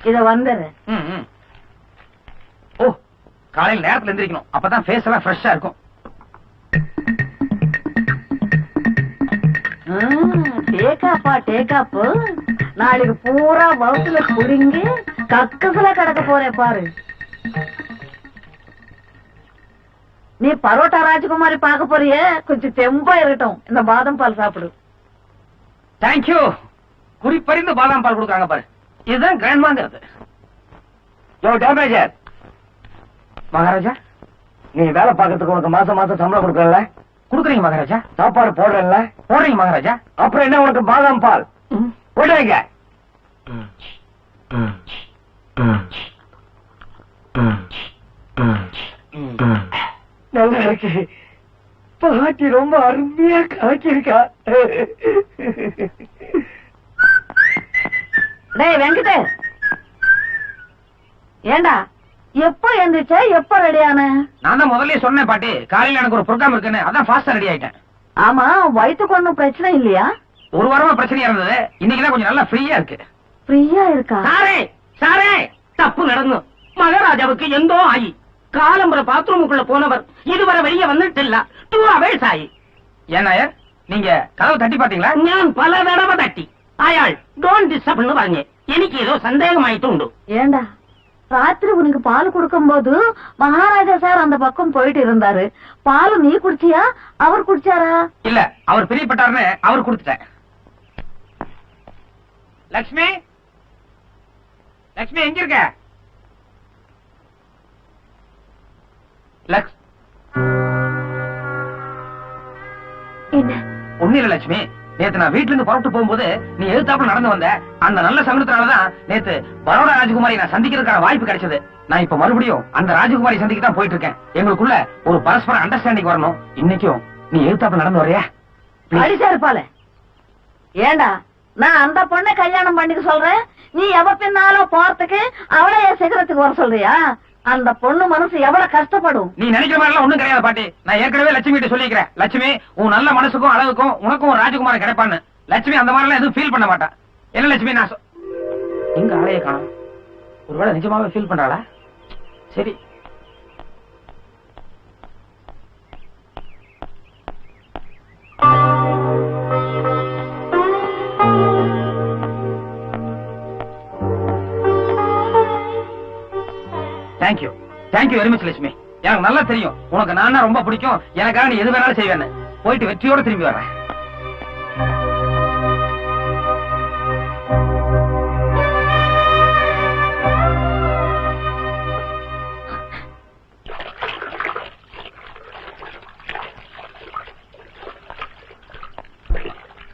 இத வந்துரு. ஓ, காலையில நேரத்துல எந்திரிக்கணும். அப்பதான் ஃபேஸ் எல்லாம் ஃப்ரெஷ்ஷா இருக்கும். டேக்காப்பா டேக்காப்பு. நாளைக்கு பூரா வவுத்துல புடிங்கி கக்கசுல கிடக்க போறேன் பாரு. நீ பரோட்டா ராஜகுமாரி பார்க்க போறியே, கொஞ்சம் தெம்பா இருக்கட்டும். இந்த பாதம் பால் சாப்பிடு. தேங்க்யூ. குறிப்பறிந்து பாதாம் பால் கொடுக்குறாங்க பாரு. இதுதான் கிராண்ட்மாங்கிறது. யோ டேமேஜர், மகாராஜா, நீ வேலை பார்க்கறதுக்கு உனக்கு மாசம் மாசம் சம்பளம் கொடுக்கறல? குடுக்குறீங்க மகாராஜா. சாப்பாடு போடுறல? போடுறீங்க மகாராஜா. அப்புறம் என்ன உனக்கு பாதாம் பால்? போடுங்க. நல்லா இருக்கு. பாட்டி ரொம்ப அருமையா காய்ச்சிருக்கா. டேய் வெங்கடே, ஏண்டா எப்ப எந்திரிச்ச, எப்ப ரெடியான? நான் தான் முதல்ல சொன்னேன் பாட்டி, காலையில எனக்கு ஒரு ப்ரோக்ராம் இருக்குன்னு. அதான் ஃபாஸ்டா ரெடி ஆயிட்டேன். ஆமா, வயிற்றுக்கு ஒண்ணும் பிரச்சனை இல்லையா? ஒரு வாரமா பிரச்சனையா இருந்தது. இன்னைக்குதான் கொஞ்சம் நல்லா ஃப்ரீயா இருக்கு. ஃப்ரீயா இருக்கா? சாரே தப்பு நடந்து மகாராஜாவுக்கு எந்தோ ஆயி காலம்பர பாத்ரூமுக்குள்ள போனவர் இதுவரை வெளியே வந்துட்டு இல்ல. 2 hours ஆயி. ஏன்னா நீங்க கதவு தட்டி பாத்தீங்களா? நான் பல தடவை தட்டி அயாள் டோன்ட் டிஸ்டர்ப்னு பாருங்க. எனக்கு ஏதோ சந்தேகம் ஆயிட்டு உண்டு. ஏண்டா ராத்திரி உனக்கு பால் கொடுக்கும் போது மகாராஜா சார் அந்த பக்கம் போயிட்டு இருந்தாரு. பால் நீ குடிச்சியா, அவர் குடிச்சாரா? இல்ல, அவர் பிரியப்பட்டாருன்னு அவர் கொடுத்துட்டேன். லட்சுமி, லட்சுமி எங்க இருக்க? என்ன? ஒண்ணு இல்ல லட்சுமி, நேத்து நான் வீட்டுல இருந்து புறப்பட்டு போகும்போது நீ எதிர்த்தாப்புல நடந்து வந்த. அந்த நல்ல சங்கடத்தினாலதான் நேத்து பரோடா ராஜகுமாரி நான் சந்திக்கிறதுக்கான வாய்ப்பு கிடைச்சது. நான் இப்ப மறுபடியும் அந்த ராஜகுமாரி சந்திக்க தான் போயிட்டு இருக்கேன். எங்களுக்குள்ள ஒரு பரஸ்பர அண்டர்ஸ்டாண்டிங் வரணும். இன்னைக்கும் நீ எதிர்த்தாப்புல நடந்து வரையா? அடிச்சா இருப்பாளே. ஏண்டா நான் அந்த பொண்ணை கல்யாணம் பண்ணிக்க சொல்றேன், நீ எவ பின்னாலும் போறதுக்கு அவளை என் சிகரத்துக்கு வர சொல்றியா? அந்த பொண்ணு மனசு எவ்வளவு கஷ்டப்படும். நீ நினைக்கிற மாதிரி எல்லாம் ஒண்ணும் கிடையாது பாட்டி. நான் ஏற்கனவே லட்சுமி கிட்ட சொல்லிக்கிறேன். லட்சுமி, உன் நல்ல மனசுக்கும் அழகுக்கும் உனக்கும் ஒரு ராஜகுமாரன் கிடைப்பான்னு. லட்சுமி அந்த மாதிரி எல்லாம் எதுவும் ஃபீல் பண்ண மாட்டா. என்ன லட்சுமி, நான் எங்க ஆளைய காணோம். ஒருவேளை நிஜமாவே ஃபீல் பண்றாளா? சரி, thank you thank you very much Lakshmi. எனக்கு நல்லா தெரியும் உனக்கு நான் ரொம்ப பிடிக்கும், எனக்காக நீ எது வேணாலும் செய்வேன்னு. போயிட்டு வெற்றியோட திரும்பி வர்றேன்.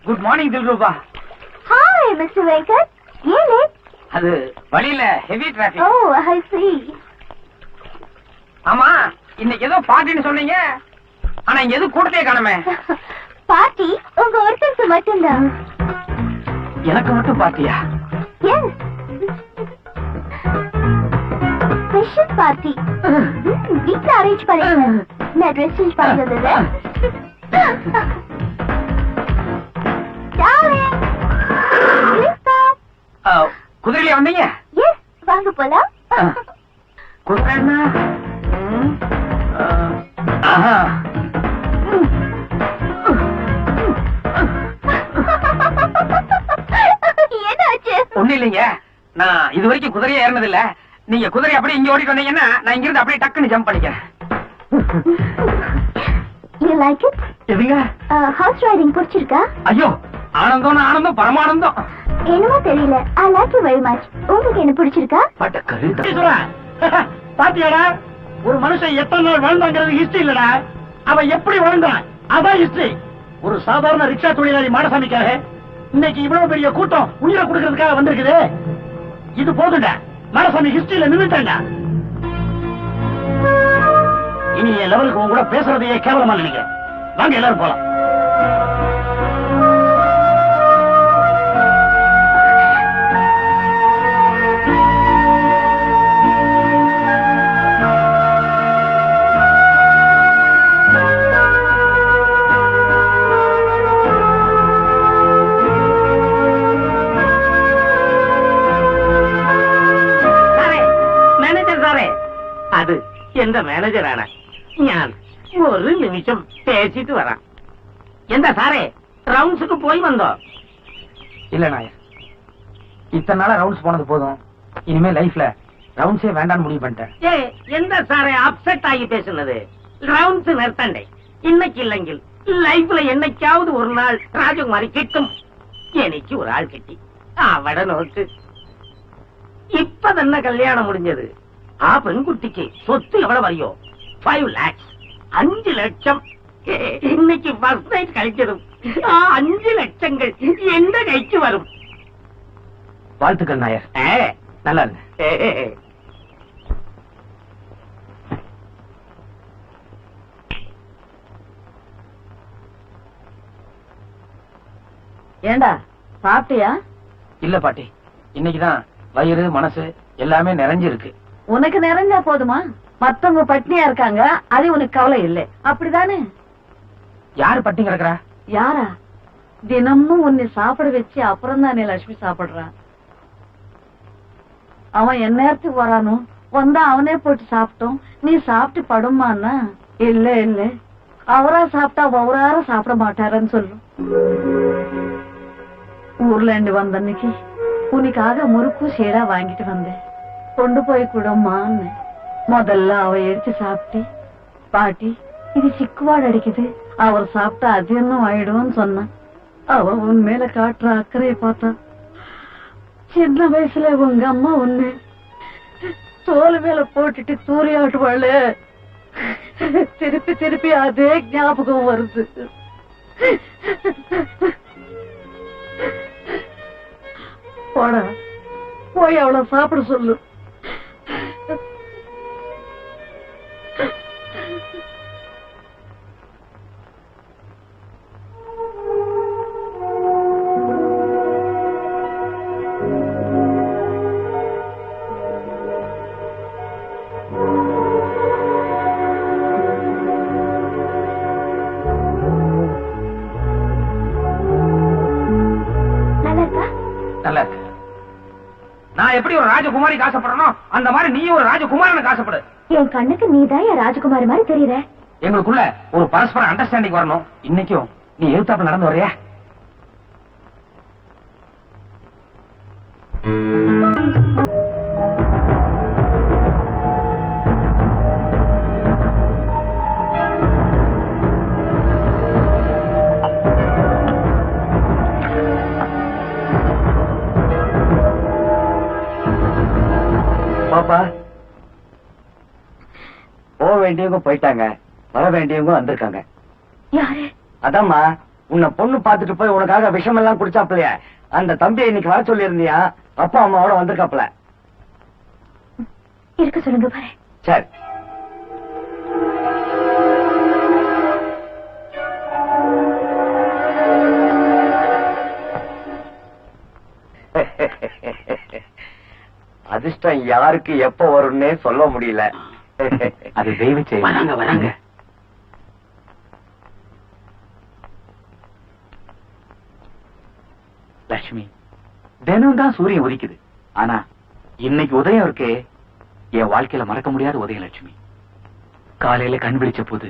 Good morning Dilruba. Hi mister Venkat. ஏன் லேட்? அது வழியில ஹெவி டிராபிக். ஓ ஐ see. ஆமா இன்னைக்கு ஏதோ பார்ட்டின்னு சொன்னீங்க, ஆனா இங்க எது கூட்டத்தையே காணுமே. பார்ட்டி உங்க ஒருத்தருக்கு மட்டும்தான். எனக்கு மட்டும் பார்ட்டியா? Yes special party. வீட்ல அரேஞ்ச் பண்ணிருக்கேன். நான் ட்ரெஸ் சேஞ்ச் பண்ணி வந்தேன். Darling please come. குதிரையில வந்தீங்க? எஸ் வாங்க போலாம். குதிரைன்னா ஆஹா. என்னாச்சு? ஒண்ணு இல்லைங்க, நான் இது வரைக்கும் குதிரையே ஏறினது இல்ல. நீங்க குதிரை அப்படியே இங்க ஓடிட்டு வந்தீங்கன்னா நான் இங்க இருந்து அப்படியே டக்குன்னு ஜம்ப் பண்ணிக்கிறேன். You like it? எதுங்க? ஹார்ஸ் ரைடிங் பிடிச்சிருக்கா? ஐயோ ஆனந்தம் ஆனந்தம் பரமானந்தம். என்னமோ தெரியல. I like you very much. உங்களுக்கு என்ன பிடிச்சிருக்கா? பாத்தியாடா, ஒரு மனுஷன் எத்தனை நாள் வாழ்ந்தாங்கிறது ஹிஸ்டரி இல்லடா, அவன் எப்படி வாழ்ந்தான் அதான் ஹிஸ்டரி. ஒரு சாதாரண ரிக்ஷா தொழிலாளி மாடசாமிக்காக இன்னைக்கு இவ்வளவு பெரிய கூட்டம் உயிரை கொடுக்கறதுக்காக வந்திருக்குது. இது போதுண்டா, மாடசாமி ஹிஸ்டரியில நின்னுட்டாண்டா. இனி என் லெவலுக்கு உங்க கூட பேசுறதையே கேவலமா நினைக்கிறேன். வாங்க எல்லாரும் போலாம். അത് എന്റെ മാനേജറാണ്. ഞാൻ ഒരു നിമിഷം പേശിട്ട് വരാം. എന്താ സാറേ റൗണ്ട്ஸுக்கு போய் வந்தோ? இல்ல நாயர், இத்தனை நாளா ரவுண்ட்ஸ் போனது போதும். இனிமே லைஃப்ல ரவுண்ட்ஸே வேண்டாம்னு முடிவு பண்ணிட்டேன். എന്താ സാറേ അപ്സെറ്റ് ആയി பேசுனது? ரவுண்ட்ஸ் நிறுத்தண்டே. இன்னைக்கு இல்லைங்கில் லைஃப்ல என்னைக்காவது ஒரு நாள் ராஜகுமாரி கிட்டும். എനിക്ക് ஒரு ஆள் கிட்டி அவட நோட்டு. இப்ப തന്നെ கல்யாணம் முடிஞ்சது. ആ പെൺകുട്ടിക്ക് സ്വത്ത് എവിടെ പറയോ? 5 lakhs, 5 ലക്ഷം. இன்னைக்கு ஃபர்ஸ்ட் நைட் கழிச்சதும் 5 லட்சங்கள் எந்த கைக்கு வரும்? வாழ்த்துக்கள் நாயர், நல்லா இருக்கு. ஏண்டா சாப்பிட்டியா? இல்ல பாட்டி, இன்னைக்குதான் வயிறு மனசு எல்லாமே நிறைஞ்சிருக்கு. உனக்கு நிறைஞ்சா போதுமா? மத்தவங்க பட்னியா இருக்காங்க, அது உனக்கு கவலை இல்லை, அப்படிதானே? யாரு பட்டி கிடக்குறா? யாரா? தினமும் உன்னை சாப்பிட வச்சு அப்புறம் தானே லட்சுமி சாப்பிடுறான். அவன் என்ன நேரத்துக்கு வரானோ வந்தா அவனே போட்டு சாப்பிட்டோம். நீ சாப்பிட்டு படுமான்னா இல்ல இல்ல, அவரா சாப்பிட்டா ஒவ்வொரு சாப்பிட மாட்டாருன்னு சொல்லும். ஊர்ல இருந்து வந்த அன்னைக்கு உனக்காக முறுக்கு சீடா வாங்கிட்டு வந்தேன். கொண்டு போய் கூடமான்னு முதல்ல அவ எடுத்து சாப்பிட்டு, பாட்டி இது சிக்குவாடு அடிக்குது, அவர் சாப்பிட்டா அது என்ன ஆயிடும்னு சொன்னான். அவ உன் மேல காட்டுற அக்கறைய பார்த்தா சின்ன வயசுல உங்க அம்மா உன்னை தோல் மேல போட்டுட்டு தூரியாட்டுவாள். திருப்பி திருப்பி அதே ஞாபகம் வருது. போடா போய் அவளை சாப்பிட சொல்லு. நல்லா இருக்கு. நான் எப்படி ஒரு ராஜகுமாரிக்கு ஆசைப்படுறனோ அந்த மாதிரி நீ ஒரு ராஜகுமாரனுக்கு ஆசைப்படு. என் கண்ணுக்கு நீதான் என் ராஜகுமாரி மாதிரி தெரியற. எங்களுக்குள்ள ஒரு பரஸ்பர அண்டர்ஸ்டாண்டிங் வரணும். இன்னைக்கும் நீ எழுத்தாப்புல நடந்து வரையா? வேண்டியவங்க போயிட்டாங்க, வர வேண்டியவங்க வந்திருக்காங்க. யாரு? அதாம்மா, உன்னை பொண்ணு பாத்துட்டு போய் உனக்காக விஷம் எல்லாம் குடிச்சாப்லையா, அந்த தம்பியை இன்னைக்கு வர சொல்லி இருந்தியா, அப்பா அம்மாவோட வந்திருக்காப்ல. இருக்க சொல்லுங்க பாரு. சரி. அதிர்ஷ்டம் யாருக்கு எப்ப வரும்னே சொல்ல முடியல. அது தெய்வ செயல். வராங்க வராங்க. லட்சுமி, தினம் தான் சூரியன் உதிக்குது. ஆனா இன்னைக்கு உதயம் இருக்கே, என் வாழ்க்கையில மறக்க முடியாத உதயம் லட்சுமி. காலையில கண் விழிச்ச போது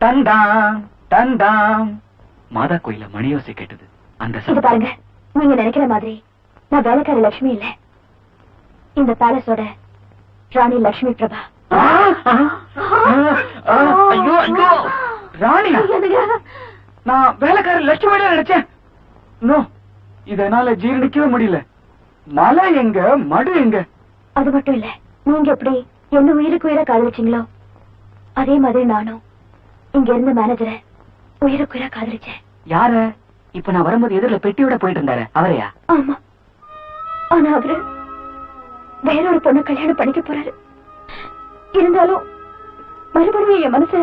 டண்டாம் டண்டாம் மாதா கோயில மணியோசை கேட்டது. அந்த இது பாருங்க, நீங்க நினைக்கிற மாதிரி நான் வேலைக்காரி லட்சுமி இல்ல. இந்த பேலஸோட ராணி லட்சுமி பிரபா. ஐயோ ஐயோ, ராணி, நான் வேலைக்காரி லட்சுமியில நினைச்சேன். நோ, இதனால ஜீரணிக்கவே முடியல. மலை எங்க, மடு எங்க? அது மட்டும் இல்ல, நீங்க எப்படி என்ன உயிருக்கு உயிரா காதலிச்சீங்களோ அதே மாதிரி நானும் இங்க இருந்த மேனேஜரை உயிருக்கு உயிரா காதலிச்சேன். யார? இப்ப நான் வரும்போது எதிரில பெட்டியோட போயிட்டு இருந்தாரு அவரையா? ஆமா, ஆனா அவரு வேறொரு பொண்ணு கல்யாணம் பண்ணிக்க போறாரு. இருந்தாலும் மறுபடியும் என் மனச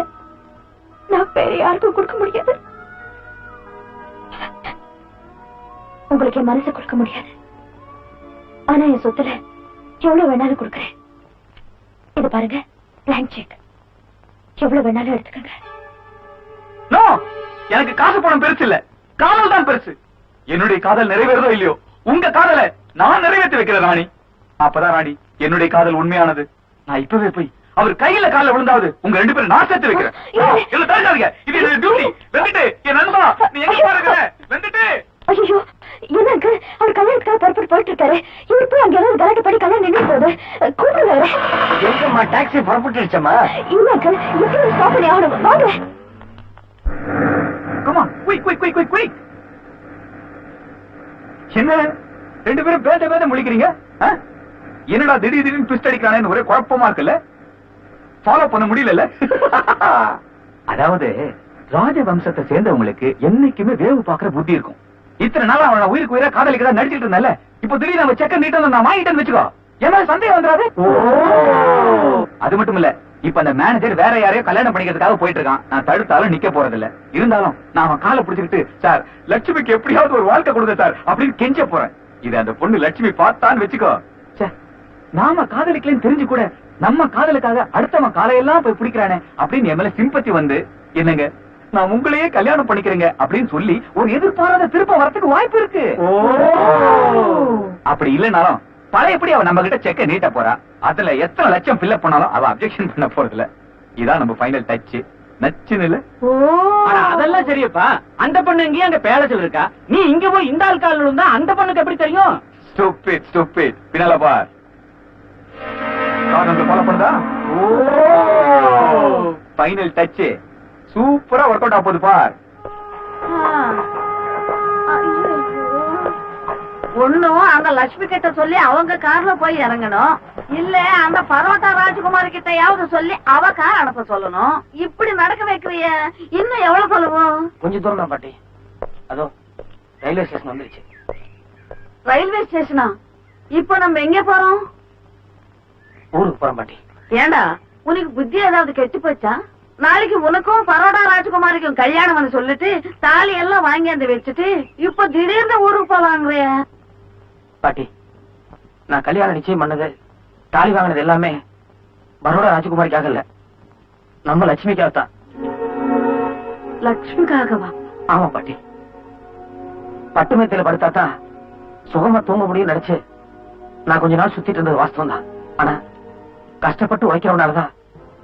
நான் வேற யாருக்கும் கொடுக்க முடியாது. உங்களுக்கு என் மனசை கொடுக்க முடியாது, ஆனா என் சொத்துல எவ்வளவு வேணாலும் கொடுக்கறேன். இது பாருங்க, பிளாங்க் செக். எவ்வளவு வேணாலும் எடுத்துக்கங்க. நோ, எனக்கு காசு பணம் பெருசு இல்ல, காதல் தான் பெருசு. என்னுடைய காதல் நிறைவேறதோ இல்லையோ, உங்க காதலை நான் நிறைவேற்றி வைக்கிறேன் ராணி. அப்பதான் ராணி என்னுடைய காதல் உண்மையானது. நான் இப்பவே போய் அவர் கையில கால விழுந்தாவது உங்க ரெண்டு பேரும் நான் சேர்த்து வைக்கிறேன். இல்ல தடுக்காதீங்க, இது என்னுடைய டியூட்டி. வந்துட்டு என் நண்பா, நீ எங்க பாருங்க வந்துட்டு. ஐயோ, என்னங்க அவர் கல்யாணத்துக்காக புறப்பட்டு போயிட்டு இருக்காரு. இவர் போய் அங்க ஏதாவது கலாட்டை பண்ணி கல்யாணம் நின்று போகுது. கூப்பிடுவாரு. எங்கம்மா டாக்ஸி புறப்பட்டுருச்சம்மா? இல்லங்க, எப்படி ஸ்டாப் பண்ணி ஆகணும். வாங்க. Come on, quick, quick, quick, quick, quick. என்ன ரெண்டு பேரும் பேத முழிக்கிறீங்க? என்னடா திடீர்னு ட்விஸ்ட் அடிக்கிறானேன்னு ஒரே குழப்பமா இருக்குல்ல? ஃபாலோ பண்ண முடியல. அதாவது ராஜ வம்சத்தை சேர்ந்தவங்களுக்கு என்னைக்குமே வேவு பாக்குற புத்தி இருக்கும். இத்தனை நாளா அவன உயிருக்கு உயிரா காதலிக்கிறதா நடிச்சிட்டு இருந்தால, இப்போ திடீர்னு அவன் செக்க நீட்டம் நான் வாங்கிட்டேன்னு வச்சுக்கோ, என்ன சந்தேகம் வந்துடாது? அது மட்டும் இல்ல, இப்ப அந்த மேனேஜர் வேற யாரையோ கல்யாணம் பண்ணிக்கிறதுக்காக போயிட்டு இருக்கான். நான் தடுத்தாலும் நிக்க போறது இல்ல. இருந்தாலும் நான் அவன் காலை பிடிச்சிக்கிட்டு, சார் லட்சுமிக்கு எப்படியாவது ஒரு வாழ்க்கை கொடுங்க சார் அப்படின்னு கெஞ்ச போறேன். இது அந்த பொண்ணு லட்சுமி பார்த்தான்னு வச்சுக்கோ, நாம காதலிக்கலன்னு தெரிஞ்சு கூட நம்ம காதலுக்காக அடுத்தவன் காலையெல்லாம் போய் பிடிக்கிறானே அப்படின்னு என் மேல சிம்பத்தி வந்து, என்னங்க நான் உங்களையே கல்யாணம் பண்ணிக்கிறேங்க அப்படின்னு சொல்லி ஒரு எதிர்பாராத திருப்பம் வரத்துக்கு வாய்ப்பு இருக்கு. அப்படி இல்லைனாலும் பழையபடி அவ நம்ம கிட்ட செக்க நீட்ட போறா. அதுல எத்தனை லட்சம் ஃபில் பண்ணாலும் அவ அப்ஜெக்ஷன் பண்ண போறது இல்ல. இதான் நம்ம ஃபைனல் டச். நச்சுன்னு இல்ல? அதெல்லாம் சரியப்பா, அந்த பொண்ணு எங்கேயும் அங்க பேலஸ்ல இருக்கா. நீ இங்க போய் இந்த ஆள் கால இருந்தா அந்த பொண்ணுக்கு எப்படி தெரியும்? Stupid stupid. பின்னால பார், நம்மள ஃபாலோ பண்ணுதா? ஃபைனல் டச் சூப்பரா ஒர்க் அவுட் ஆக போகுது பார். ஒண்ணும் அந்த லட்சுமி கிட்ட சொல்லி அவங்க கார்ல போய் இறங்கணும், இல்ல அந்த பரோட்டா ராஜ்குமார் கிட்டயாவது சொல்லி அவ கார் அனுப்ப சொல்லணும். இப்படி நடக்க வைக்கிறிய, இன்னும் எவ்வளவு சொல்லுவோம்? கொஞ்சம் தூரம் தான் பாட்டி. அதோ ரயில்வே ஸ்டேஷன் வந்துருச்சு. ரயில்வே ஸ்டேஷனா? இப்ப நம்ம எங்க போறோம்? ஊருக்கு போறோம் பாட்டி. ஏண்டா, உனக்கு புத்தி ஏதாவது கெட்டு போச்சா? நாளைக்கு உனக்கும் பரோடா ராஜ்குமாரிக்கும் கல்யாணம் சொல்லிட்டு தாலி எல்லாம் வாங்கி அந்த வச்சுட்டு இப்ப திடீர்னு ஊருக்கு போலாங்கிறிய? பாட்டி, நான் கல்யாணம் நிச்சயம் பண்ணது, தாலி வாங்கினது எல்லாமே பரோடா ராஜகுமாரிக்காக இல்ல, நம்ம லட்சுமிக்காக தான். லட்சுமிக்காகவா? ஆமா பாட்டி. பட்டுமேத்தில படுத்தாதான் சுகமா தூங்க முடியும் நினைச்சு நான் கொஞ்ச நாள் சுத்திட்டு இருந்தது வாஸ்தவம் தான். ஆனா கஷ்டப்பட்டு உழைக்கிறவனாலதான்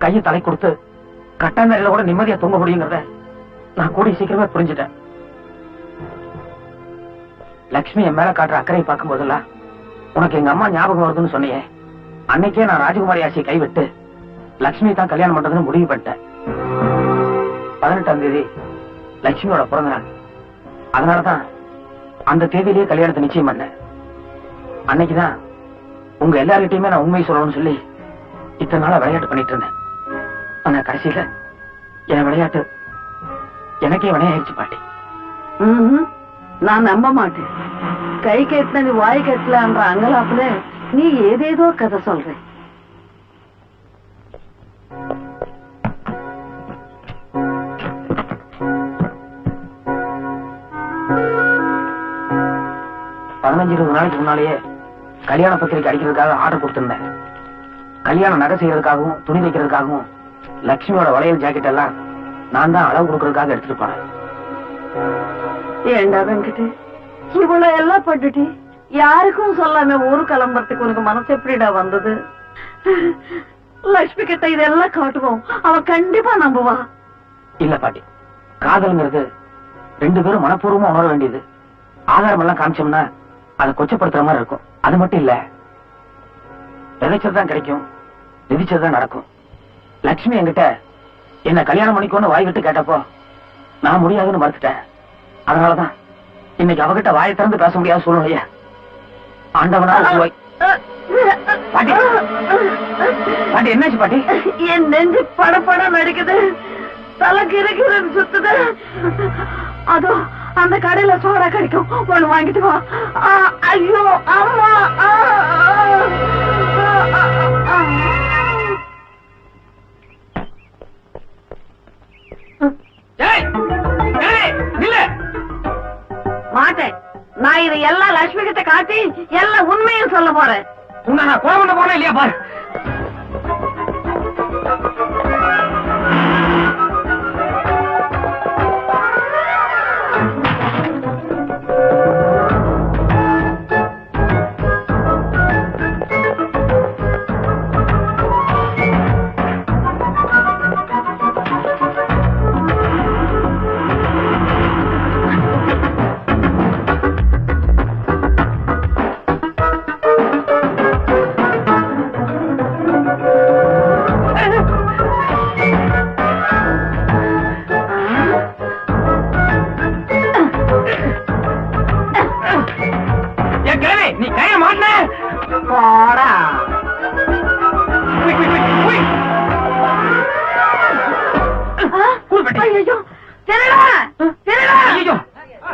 கையை தலை கொடுத்து கட்டாந்தரையில கூட நிம்மதியா தூங்க முடியுங்கிறத நான் கூடிய சீக்கிரமே புரிஞ்சுட்டேன். லட்சுமி என் மேல காட்டுற அக்கறையை பார்க்கும் போதெல்லாம் உனக்கு எங்க அம்மா ஞாபகம் வருதுன்னு சொன்னியே, அன்னைக்கே நான் ராஜகுமாரி ஆசையை கைவிட்டு லட்சுமி தான் கல்யாணம் பண்றதுன்னு முடிவு பண்ணிட்டேன். 18ஆம் தேதி லட்சுமியோட பிறந்த நாள். அதனாலதான் அந்த தேதியிலேயே கல்யாணத்தை நிச்சயம் பண்ணேன். அன்னைக்குதான் உங்க எல்லார்கிட்டயுமே நான் உண்மையை சொல்லணும்னு சொல்லி இத்தனை நாளா விளையாட்டு பண்ணிட்டு இருந்தேன். ஆனா கடைசியில என் விளையாட்டு எனக்கே வினையாயிருச்சு பாட்டி. நான் நம்ப மாட்டேன். கை கட்டினது வாய் கட்டலன்ற அங்கலாப்புல நீ ஏதேதோ கதை சொல்ற. பதினஞ்சு 20 நாளைக்கு முன்னாலேயே கல்யாண பத்திரிக்கை அடிக்கிறதுக்காக ஆர்டர் கொடுத்திருந்தேன். கல்யாண நகை செய்யறதுக்காகவும் துணி தைக்கிறதுக்காகவும் லட்சுமியோட வளையல் ஜாக்கெட் எல்லாம் நான் தான் அளவு கொடுக்கறதுக்காக எடுத்துட்டு போனேன். ஏண்டா வெங்கட்டு இவ்வளவு எல்லாம் பட்டுட்டு யாருக்கும் சொல்லாம ஊரு கிளம்புறதுக்கு உனக்கு மனசு எப்படிடா வந்தது? லட்சுமி கிட்ட இதெல்லாம் காட்டுவோம், அவ கண்டிப்பா நம்புவா. இல்ல பாட்டி, காதல்ங்கிறது 2 பேரும் மனப்பூர்வமா உணர வேண்டியது. ஆதாரம் எல்லாம் காமிச்சோம்னா அதை கொச்சப்படுத்துற மாதிரி இருக்கும். அது மட்டும் இல்ல, விதைச்சதுதான் கிடைக்கும், விதிச்சதுதான் நடக்கும். லட்சுமி என்கிட்ட என்ன கல்யாணம் பண்ணிக்கோன்னு வாய் விட்டு கேட்டப்போ நான் முடியாதுன்னு மறுத்துட்டேன். அதனாலதான் இன்னைக்கு அவகிட்ட வாயை திறந்து பேச முடியாத சூழ்நிலையா ஆண்டவனால பாட்டி. பாட்டி என்னாச்சு பாட்டி? என் நெஞ்சு படப்பட நடிக்குது, தலை கிறுகிறுன்னு சுத்துது. அதோ அந்த கடையில சோடா கிடைக்கும், ஒண்ணு வாங்கிட்டு வா. ஐயோ அம்மா. மாட்டேன், நான் இதை எல்லாம் லட்சுமி கிட்ட காட்டி எல்லாம் உண்மையும் சொல்ல போறேன். உன்னை நான் கோலம் பண்ண போறேன் இல்லையா பாரு. நீ கைய மாட்டின போடா. ஐயோ திருடா, திருடா. ஐயோ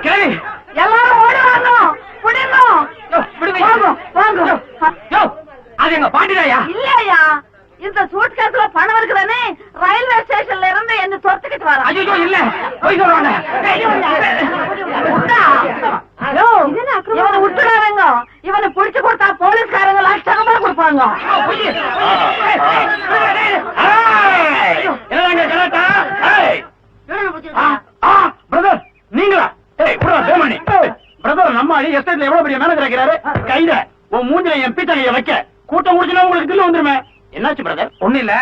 கிழவி, எல்லாரும் ஓடி வாங்க, புடிங்க. வாங்க வாங்க. அது எங்க பாட்டிதாயா? இல்லையா, இந்த சூட்கேஸ்ல பணம் இருக்குதானே, ரயில்வே ஸ்டேஷன்ல இருந்து என்ன சொத்துக்கிட்டு வர. ஐயோ இல்ல, போய் சொல்றாங்க. இவனை விட்டுறாருங்க, இவனை புடிச்சு கொடுத்தா போலீஸ்காரங்க லட்சமா கொடுப்பாங்க. பிரதர் நீங்களா? பிரதர் நம்ம அடி எஸ்டேட்ல எவ்வளவு பெரிய மேனேஜர் ஆகிறாரு. கைத உன் மூஞ்சில என் பீத்தகைய வைக்க கூட்டம் முடிச்சுனா உங்களுக்கு தில்லு வந்துருமே. என்னாச்சு பிரதர்? ஒண்ணு இல்ல,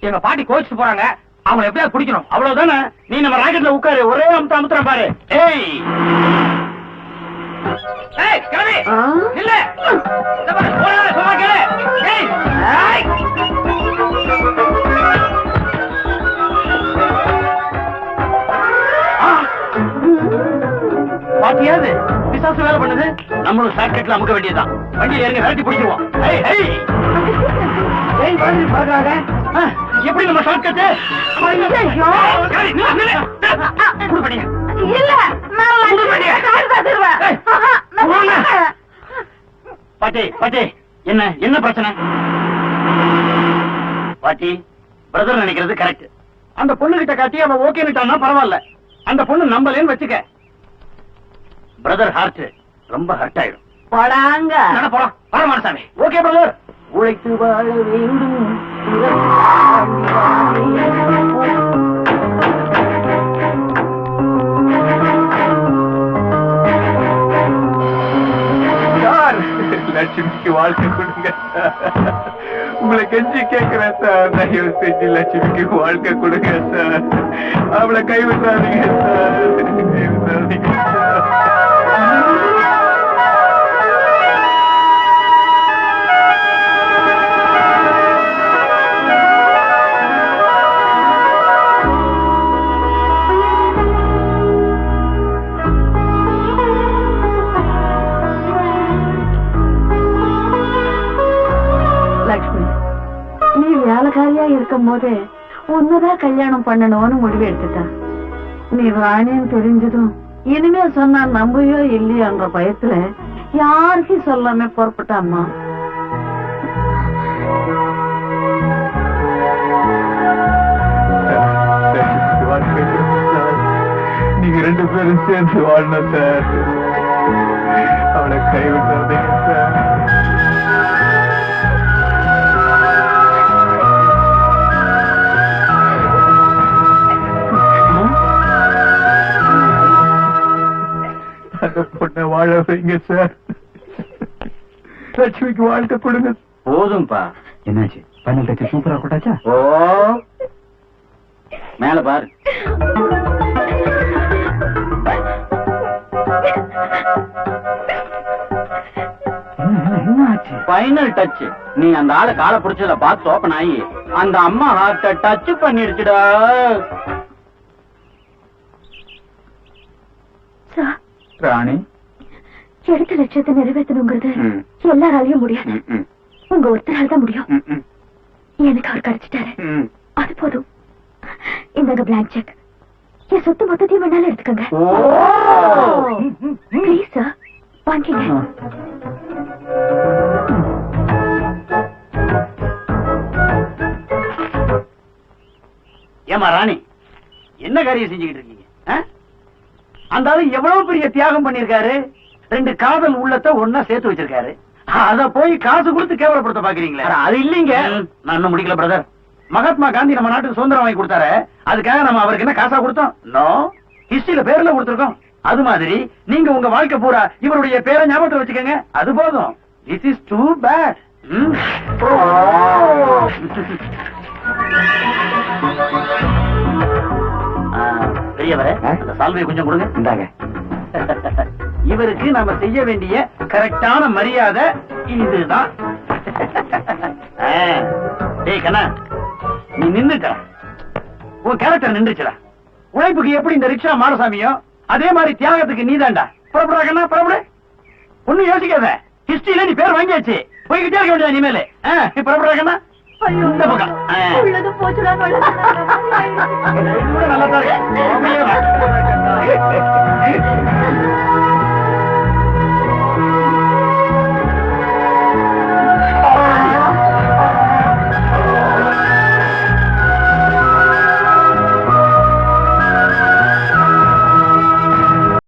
எங்க பாட்டி கோச்சிட்டு போறாங்க, அவங்களை எப்படியாவது பிடிக்கணும். அவ்வளவுதானே. நீ நம்ம ராக்கெட்ல உட்காரு, ஒரே அமுத்துற பாரு. ஏய் ஏய் கிழவி இல்ல, இந்த பாரு போறானே, சும்மா கேளு. ஏய் ஏய் பாட்டியாது பிசாசு வேலை பண்ணுது. நம்மளும் ஷார்ட்கட்ல அமுக்க வேண்டியதுதான். வண்டியில இறங்க விரட்டி பிடிச்சிருவோம். எப்படி நம்ம ஷார்ட்கட்? இல்ல பாட்டி பாட்டி என்ன என்ன பிரச்சனை? பாட்டி பிரதர் நினைக்கிறது கரெக்ட். அந்த பொண்ணு கிட்ட காட்டி அவன் ஓகேன்னுட்டான்னா பரவாயில்ல. அந்த பொண்ணு நம்பலேன்னு வச்சுக்க, பிரதர் ஹார்ட் ரொம்ப ஹர்ட் ஆயிடும். போடாங்க. போலாம் வர மாட்டாமே. Okay brother. உழைத்து வாழ வேண்டும். லட்சுமிக்கு வாழ்க்கை கொடுங்க, உங்களை கெஞ்சி கேட்கிறேன் சார். தயவு செஞ்சு லட்சுமிக்கு வாழ்க்கை கொடுங்க சார். அவளை கைவிட்டாதீங்க சார், கைவிட்டாதீங்க சார். லட்சுமி, நீ வேலைக்காரியா இருக்கும் போது உன்னதான் கல்யாணம் பண்ணணும்னு முடிவு எடுத்துட்டா. நீ ராணின்னு தெரிஞ்சதும் இனிமே சொன்னா நம்பையோ இல்லையோன்ற பயத்துல யாருக்கும் சொல்லாம புறப்பட்டாம்மா. நீங்க 2 பேரும் சேர்ந்து வாழணும் சார். அவளை கைவிட்டாதீங்க சார். அந்த பொண்ணை வாழ வைங்க சார். லட்சுமிக்கு வாழ்க்கை கொடுங்க. போதும்பா. என்னாச்சு? பைனல் டச் சூப்பரா கொட்டாச்சா? ஓ மேல பாரு. Final touch. நீ அந்த ஆளை காலை பிடிச்சத பார்த்து ஓபன் ஆகி அந்த அம்மா ஹார்ட்ட டச் பண்ணிடுச்சுடா. ராணி, எடுத்த லட்சியத்தை நிறைவேற்றணுங்கிறது எல்லாராலையும் முடியாது. உங்க ஒருத்தரால் தான் முடியும். எனக்கு அவர் கிடைச்சிட்டாரு, அது போதும். இந்தாங்க பிளாங்க் செக். என் சொத்து மொத்தத்தையும் வேணாலும் எடுத்துக்கோங்க. ப்ளீஸ் சார், வாங்கிங்க. ஏமா ராணி, என்ன காரியம் செஞ்சுக்கிட்டு இருக்கீங்க? அந்த ஆளு எவ்வளவு பெரிய தியாகம் பண்ணிருக்காரு. 2 காதல் உள்ளத்தை ஒன்னா சேர்த்து வச்சிருக்காரு. அத போய் காசு கொடுத்து கேவலப்படுத்த பாக்குறீங்களா? அது இல்லீங்க. நான் இன்னும் முடிக்கல பிரதர். மகாத்மா காந்தி நம்ம நாட்டுக்கு சுதந்திரம் வாங்கி கொடுத்தாரு. அதுக்காக நம்ம அவருக்கு என்ன காசா கொடுத்தோம்? நோ, ஹிஸ்டரியில பேர்ல கொடுத்திருக்கோம். அது மாதிரி நீங்க உங்க வாழ்க்கை பூரா இவருடைய பேரை ஞாபகத்தை வச்சுக்கோங்க. அது போதும். This is too bad. பெரியவரே, அந்த சால்வையை கொஞ்சம் கொடுங்க. இந்தாங்க. இவருக்கு நாம செய்ய வேண்டிய கரெக்டான மரியாதை இதுதான். டேய் கண்ணா, நீ நின்னுட்ட. உன் கேரக்டர் நின்றுச்சுடா. உழைப்புக்கு எப்படி இந்த ரிக்ஷா மாரசாமியோ அதே மாதிரி தியாகத்துக்கு நீதாண்டா. புறப்படா கண்ணா, புறப்படு. ஒண்ணும் யோசிக்காத. ஹிஸ்டரியில நீ பேர் வாங்கியாச்சு. போய்கிட்டே இருக்க வேண்டியது இனிமேல். புறப்படா கண்ணா. இந்த பக்கம் உள்ளது போச்சுடா. நல்லா தான் இருக்கு.